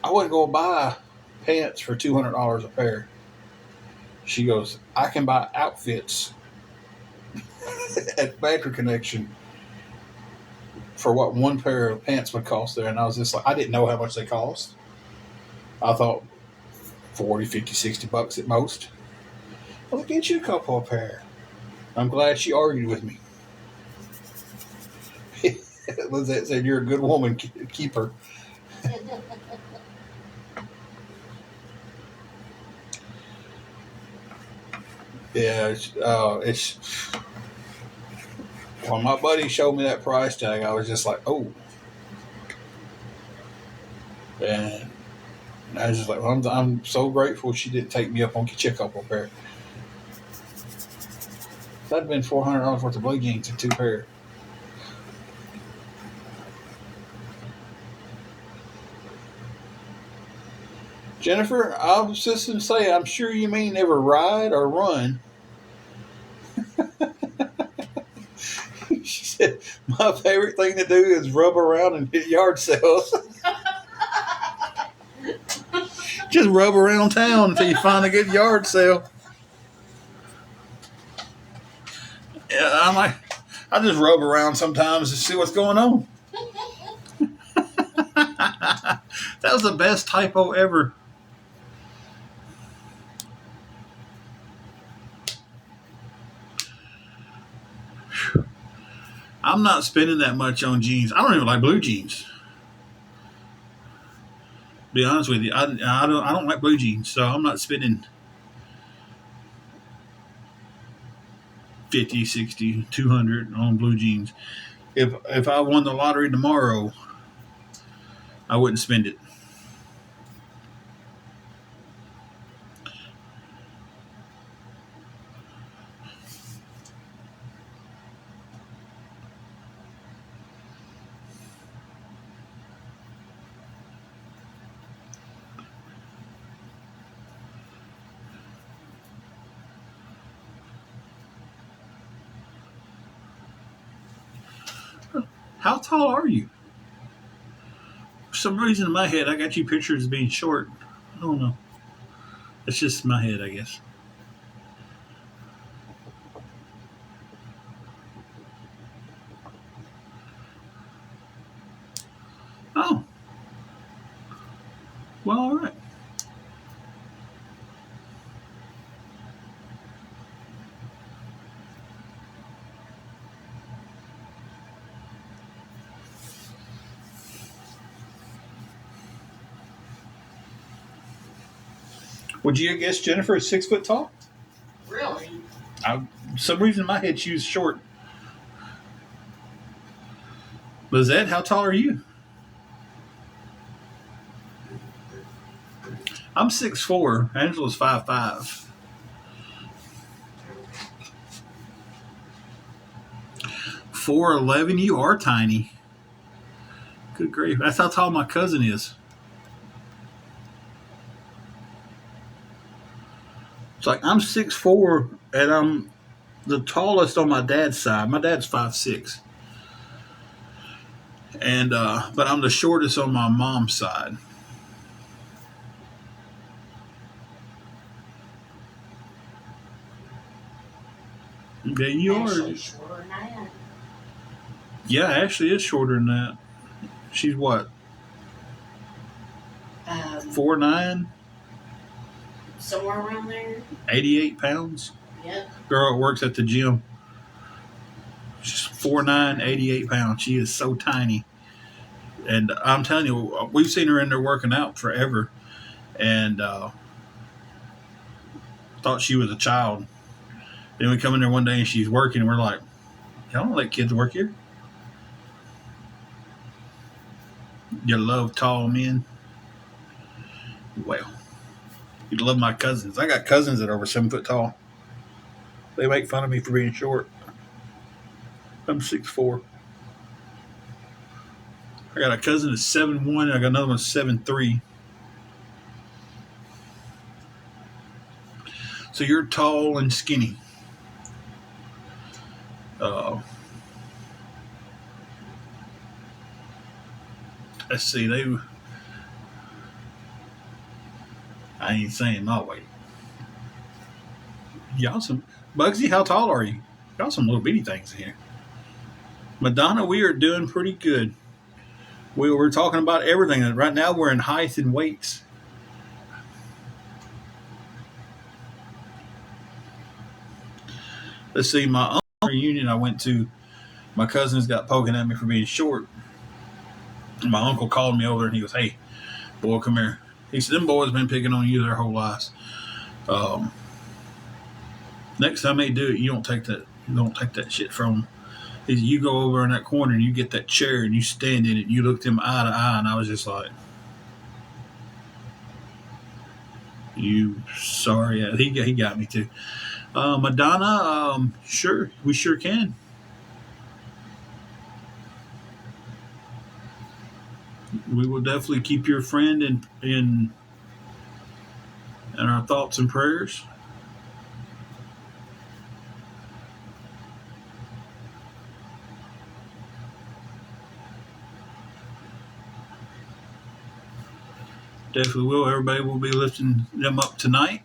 "I wasn't going to buy pants for $200 a pair." She goes, "I can buy outfits at Factory Connection for what one pair of pants would cost there." And I was just like, I didn't know how much they cost. I thought $40, $50, $60 at most. I'll get you a couple of pair. I'm glad she argued with me. Lizette said, "You're a good woman, keeper." Yeah, it's when my buddy showed me that price tag, I was just like, "Oh," and I was just like, well, I'm so grateful she didn't take me up on get you a couple pair. That'd been $400 worth of blue jeans and 2 pair. Jennifer, I was just going to say, I'm sure you mean never ride or run. She said, "My favorite thing to do is rub around and hit yard sales." Just rub around town until you find a good yard sale. Yeah, I just rub around sometimes to see what's going on. That was the best typo ever. I'm not spending that much on jeans. I don't even like blue jeans. To be honest with you, I don't like blue jeans, so I'm not spending 50, 60, 200 on blue jeans. If I won the lottery tomorrow, I wouldn't spend it. How tall are you? For some reason in my head, I got you pictured as being short. I don't know. It's just my head, I guess. Oh, well, all right. Would you guess Jennifer is 6 foot tall? Really? For some reason in my head she was short. Lizette, how tall are you? I'm 6'4". Angela's 5'5". 4'11". You are tiny. Good grief. That's how tall my cousin is. It's like I'm 6'4", and I'm the tallest on my dad's side. My dad's 5'6". And but I'm the shortest on my mom's side. Yeah, you Actually, are. shorter than that. Yeah, Ashley is shorter than that. She's what, Um, 4'9", Somewhere around there. 88 pounds. Yep. Girl that works at the gym. She's 4'9", 88 pounds. She is so tiny. And I'm telling you, we've seen her in there working out forever. And thought she was a child. Then we come in there one day and she's working, and we're like, y'all don't let kids work here. You love tall men. Well, you love my cousins. I got cousins that are over 7 foot tall. They make fun of me for being short. I'm 6'4". I got a cousin that's 7'1", and I got another one that's 7'3". So you're tall and skinny. Let's see, I ain't saying my weight. Y'all some Bugsy, how tall are you? Y'all some little bitty things here. Madonna, we are doing pretty good. We're talking about everything. Right now we're in height and weights. Let's see, my uncle reunion I went to, my cousins got poking at me for being short. And my uncle called me over and he goes, "Hey, boy, come here." He said, "Them boys been picking on you their whole lives. Next time they do it, you don't take that shit from them. He said, you go over in that corner and you get that chair and you stand in it and you look them eye to eye." And I was just like, "You sorry." Yeah, he got me too. Madonna, sure, we sure can. We will definitely keep your friend in our thoughts and prayers. Definitely will. Everybody will be lifting them up tonight.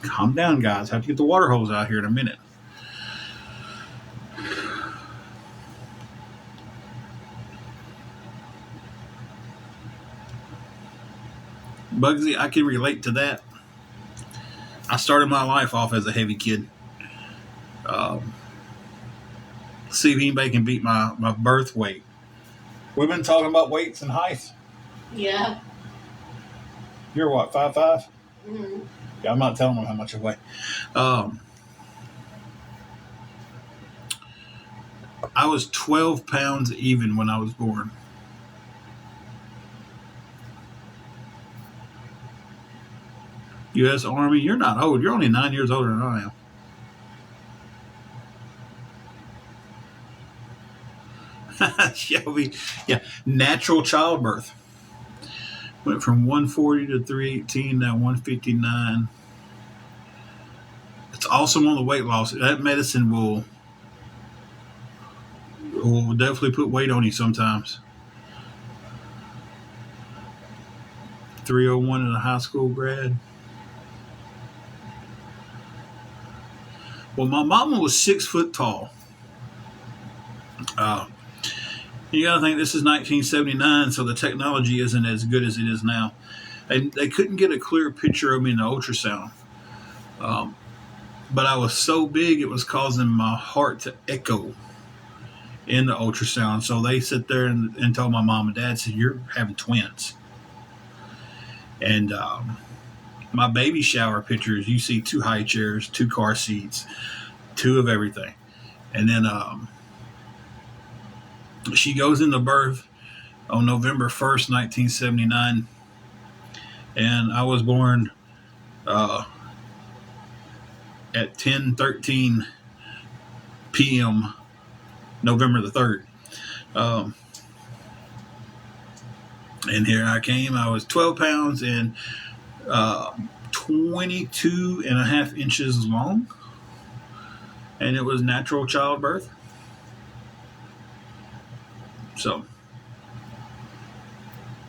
Calm down, guys. I have to get the water hose out here in a minute. Bugsy, I can relate to that. I started my life off as a heavy kid. Um, See if anybody can beat my birth weight. We've been talking about weights and height. Yeah. You're what, 5'5"? Mm-hmm. Yeah, I'm not telling them how much I weigh. Um, I was 12 pounds even when I was born. U.S. Army, you're not old. You're only 9 years older than I am. Shelby, yeah, natural childbirth. Went from 140 to 318, now 159. It's awesome on the weight loss. That medicine will definitely put weight on you sometimes. 301 and a high school grad. Well, my mama was 6 foot tall. Uh, you got to think this is 1979, so the technology isn't as good as it is now. And they couldn't get a clear picture of me in the ultrasound. Um, but I was so big, it was causing my heart to echo in the ultrasound. So they sit there and told my mom and dad, said, "You're having twins." And my baby shower pictures, you see 2 high chairs, 2 car seats, 2 of everything. And then she goes into birth on November 1st, 1979. And I was born at 10:13 p.m. November the 3rd. And here I came. I was 12 pounds and 22 and a half inches long. And it was natural childbirth. So,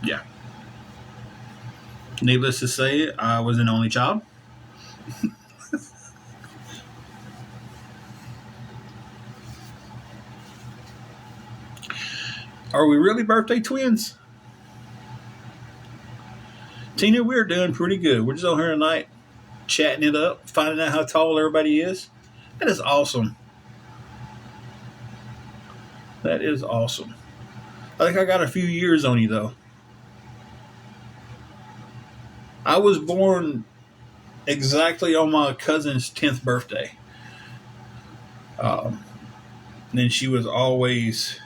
yeah. Needless to say, I was an only child. Are we really birthday twins? Tina, we're doing pretty good. We're just over here tonight chatting it up, finding out how tall everybody is. That is awesome. That is awesome. I think I got a few years on you, though. I was born exactly on my cousin's 10th birthday. And she was always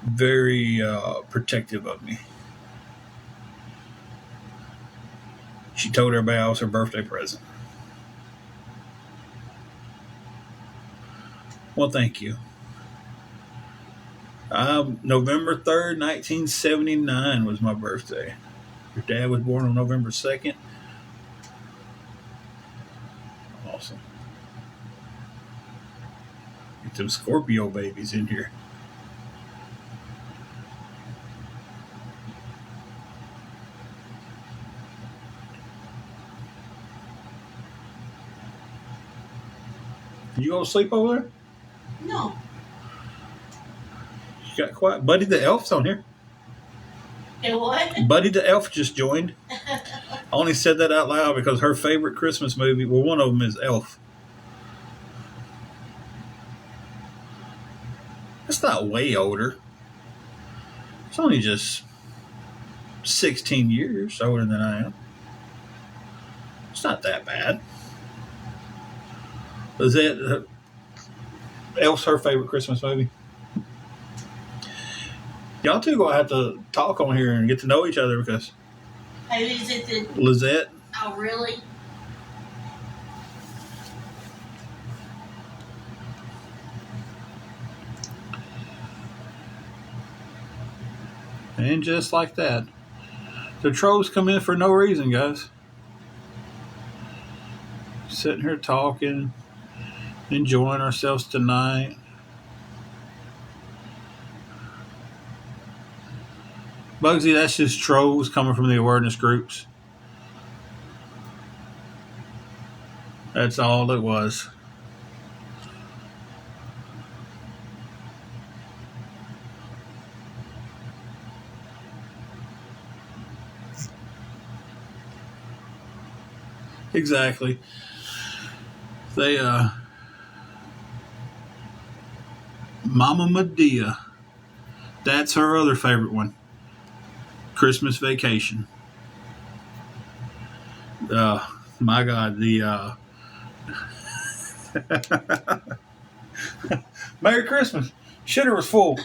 very protective of me. She told everybody I was her birthday present. Well, thank you. November 3rd, 1979 was my birthday. Your dad was born on November 2nd. Awesome. Get them Scorpio babies in here. You go to sleep over there? No. You got quiet. Buddy the Elf's on here. And what? Buddy the Elf just joined. I only said that out loud because her favorite Christmas movie, well, one of them is Elf. It's not way older. It's only just 16 years older than I am. It's not that bad. Is that Elf's her favorite Christmas movie? Y'all two gonna have to talk on here and get to know each other because Who is it that? Lizette. Oh, really? And just like that, the trolls come in for no reason, guys. Sitting here talking, enjoying ourselves tonight. Bugsy, that's just trolls coming from the awareness groups. That's all it was. exactly. They Mama Medea. That's her other favorite one. Christmas Vacation. My God, the Merry Christmas. Shitter was full.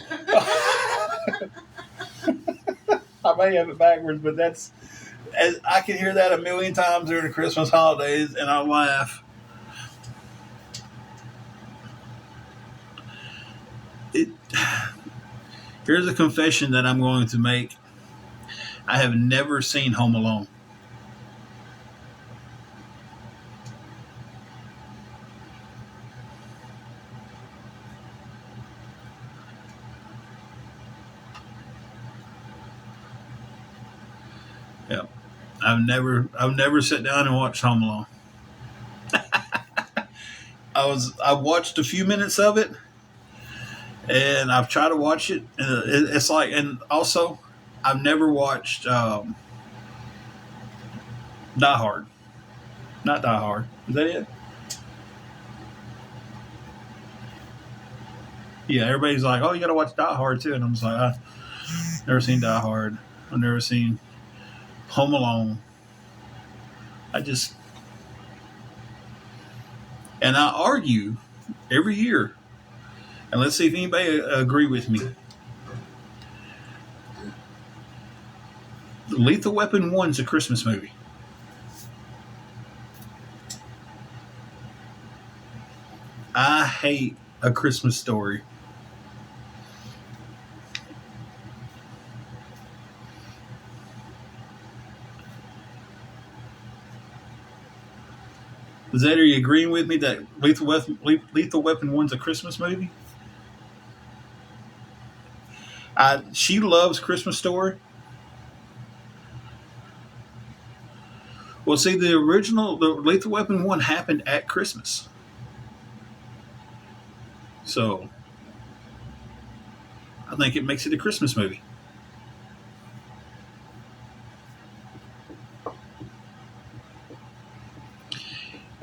I may have it backwards, but that's as I can hear that a million times during the Christmas holidays, and I laugh. It, here's a confession that I'm going to make. I have never seen Home Alone. Yeah, I've never sat down and watched Home Alone. I watched a few minutes of it, and I've tried to watch it. And it's like, and also, I've never watched Die Hard. Not Die Hard. Is that it? Yeah, everybody's like, "Oh, you got to watch Die Hard too," and I'm just like, I've never seen Die Hard. I've never seen Home Alone. I just and I argue every year, and let's see if anybody agree with me. Lethal Weapon One's a Christmas movie. I hate A Christmas Story. Is that are you agreeing with me that Lethal Weapon One's a Christmas movie? She loves Christmas Story. Well, see, the Lethal Weapon One happened at Christmas, so I think it makes it a Christmas movie.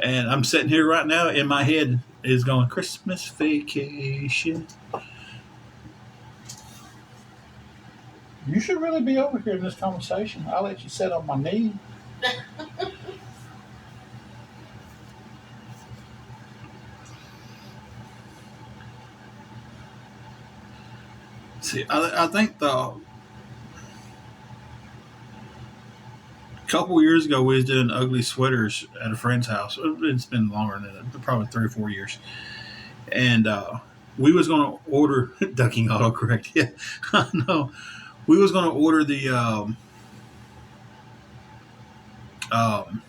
And I'm sitting here right now, in my head is going Christmas Vacation. You should really be over here in this conversation. I'll let you sit on my knee. See, I think the couple years ago we was doing ugly sweaters at a friend's house. It's been longer than that, probably 3 or 4 years. And we was going to order ducking autocorrect. Yeah, I know. We was going to order the um,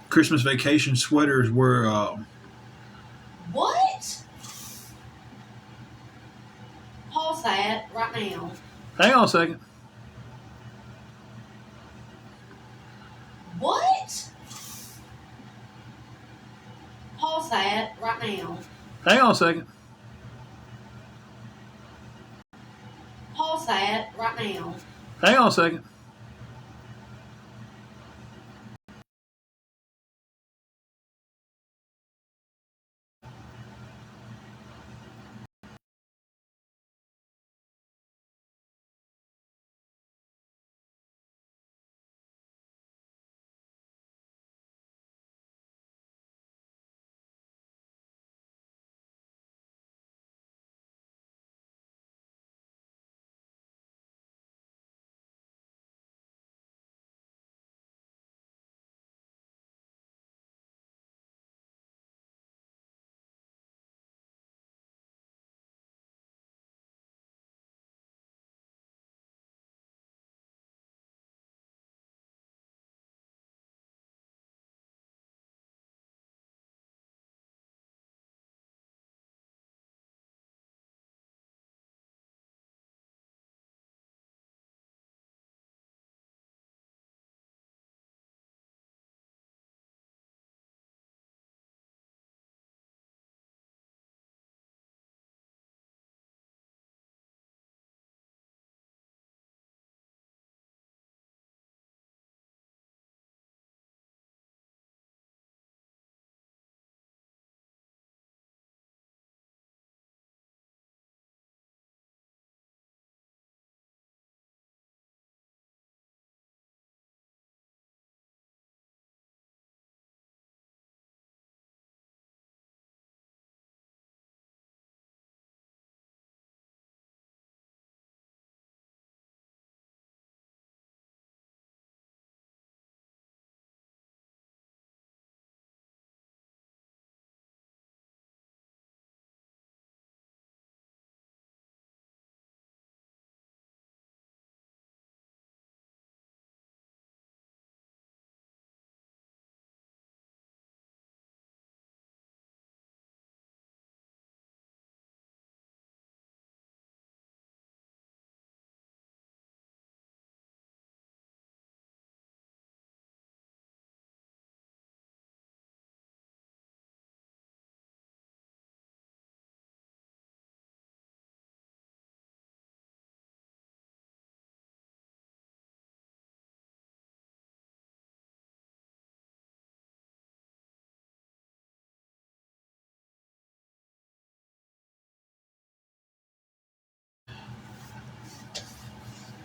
Christmas Vacation sweaters were. What? Pause that right now. Hang on a second. What? Pause that right now. Hang on a second. Pause that right now. Hang on a second.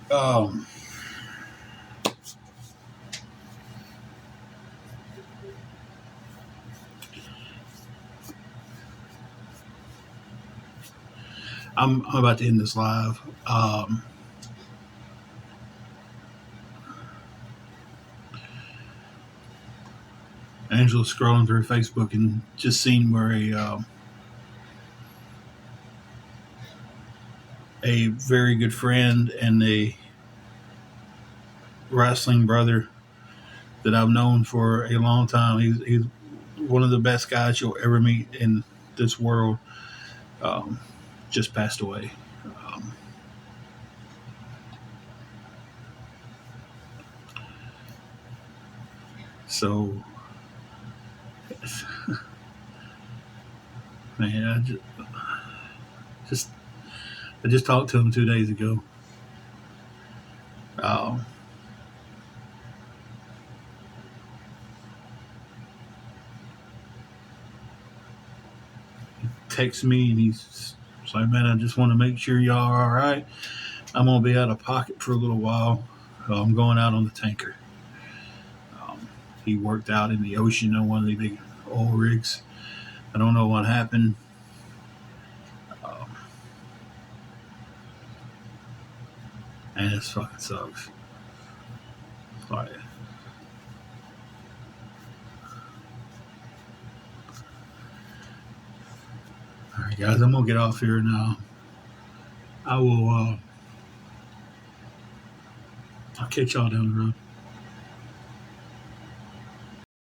Um, I'm about to end this live. Angela's scrolling through Facebook and just seen where a very good friend and a wrestling brother that I've known for a long time. He's one of the best guys you'll ever meet in this world. Um, just passed away. Um, so, man, just I just talked to him 2 days ago. Um, Texts me and he's like, "Man, I just want to make sure y'all are all right. I'm gonna be out of pocket for a little while. I'm going out on the tanker." Um, he worked out in the ocean on one of the big oil rigs. I don't know what happened. Um, and it fucking sucks. Like, all right, guys, I'm gonna get off here now. I will. I'll catch y'all down the road.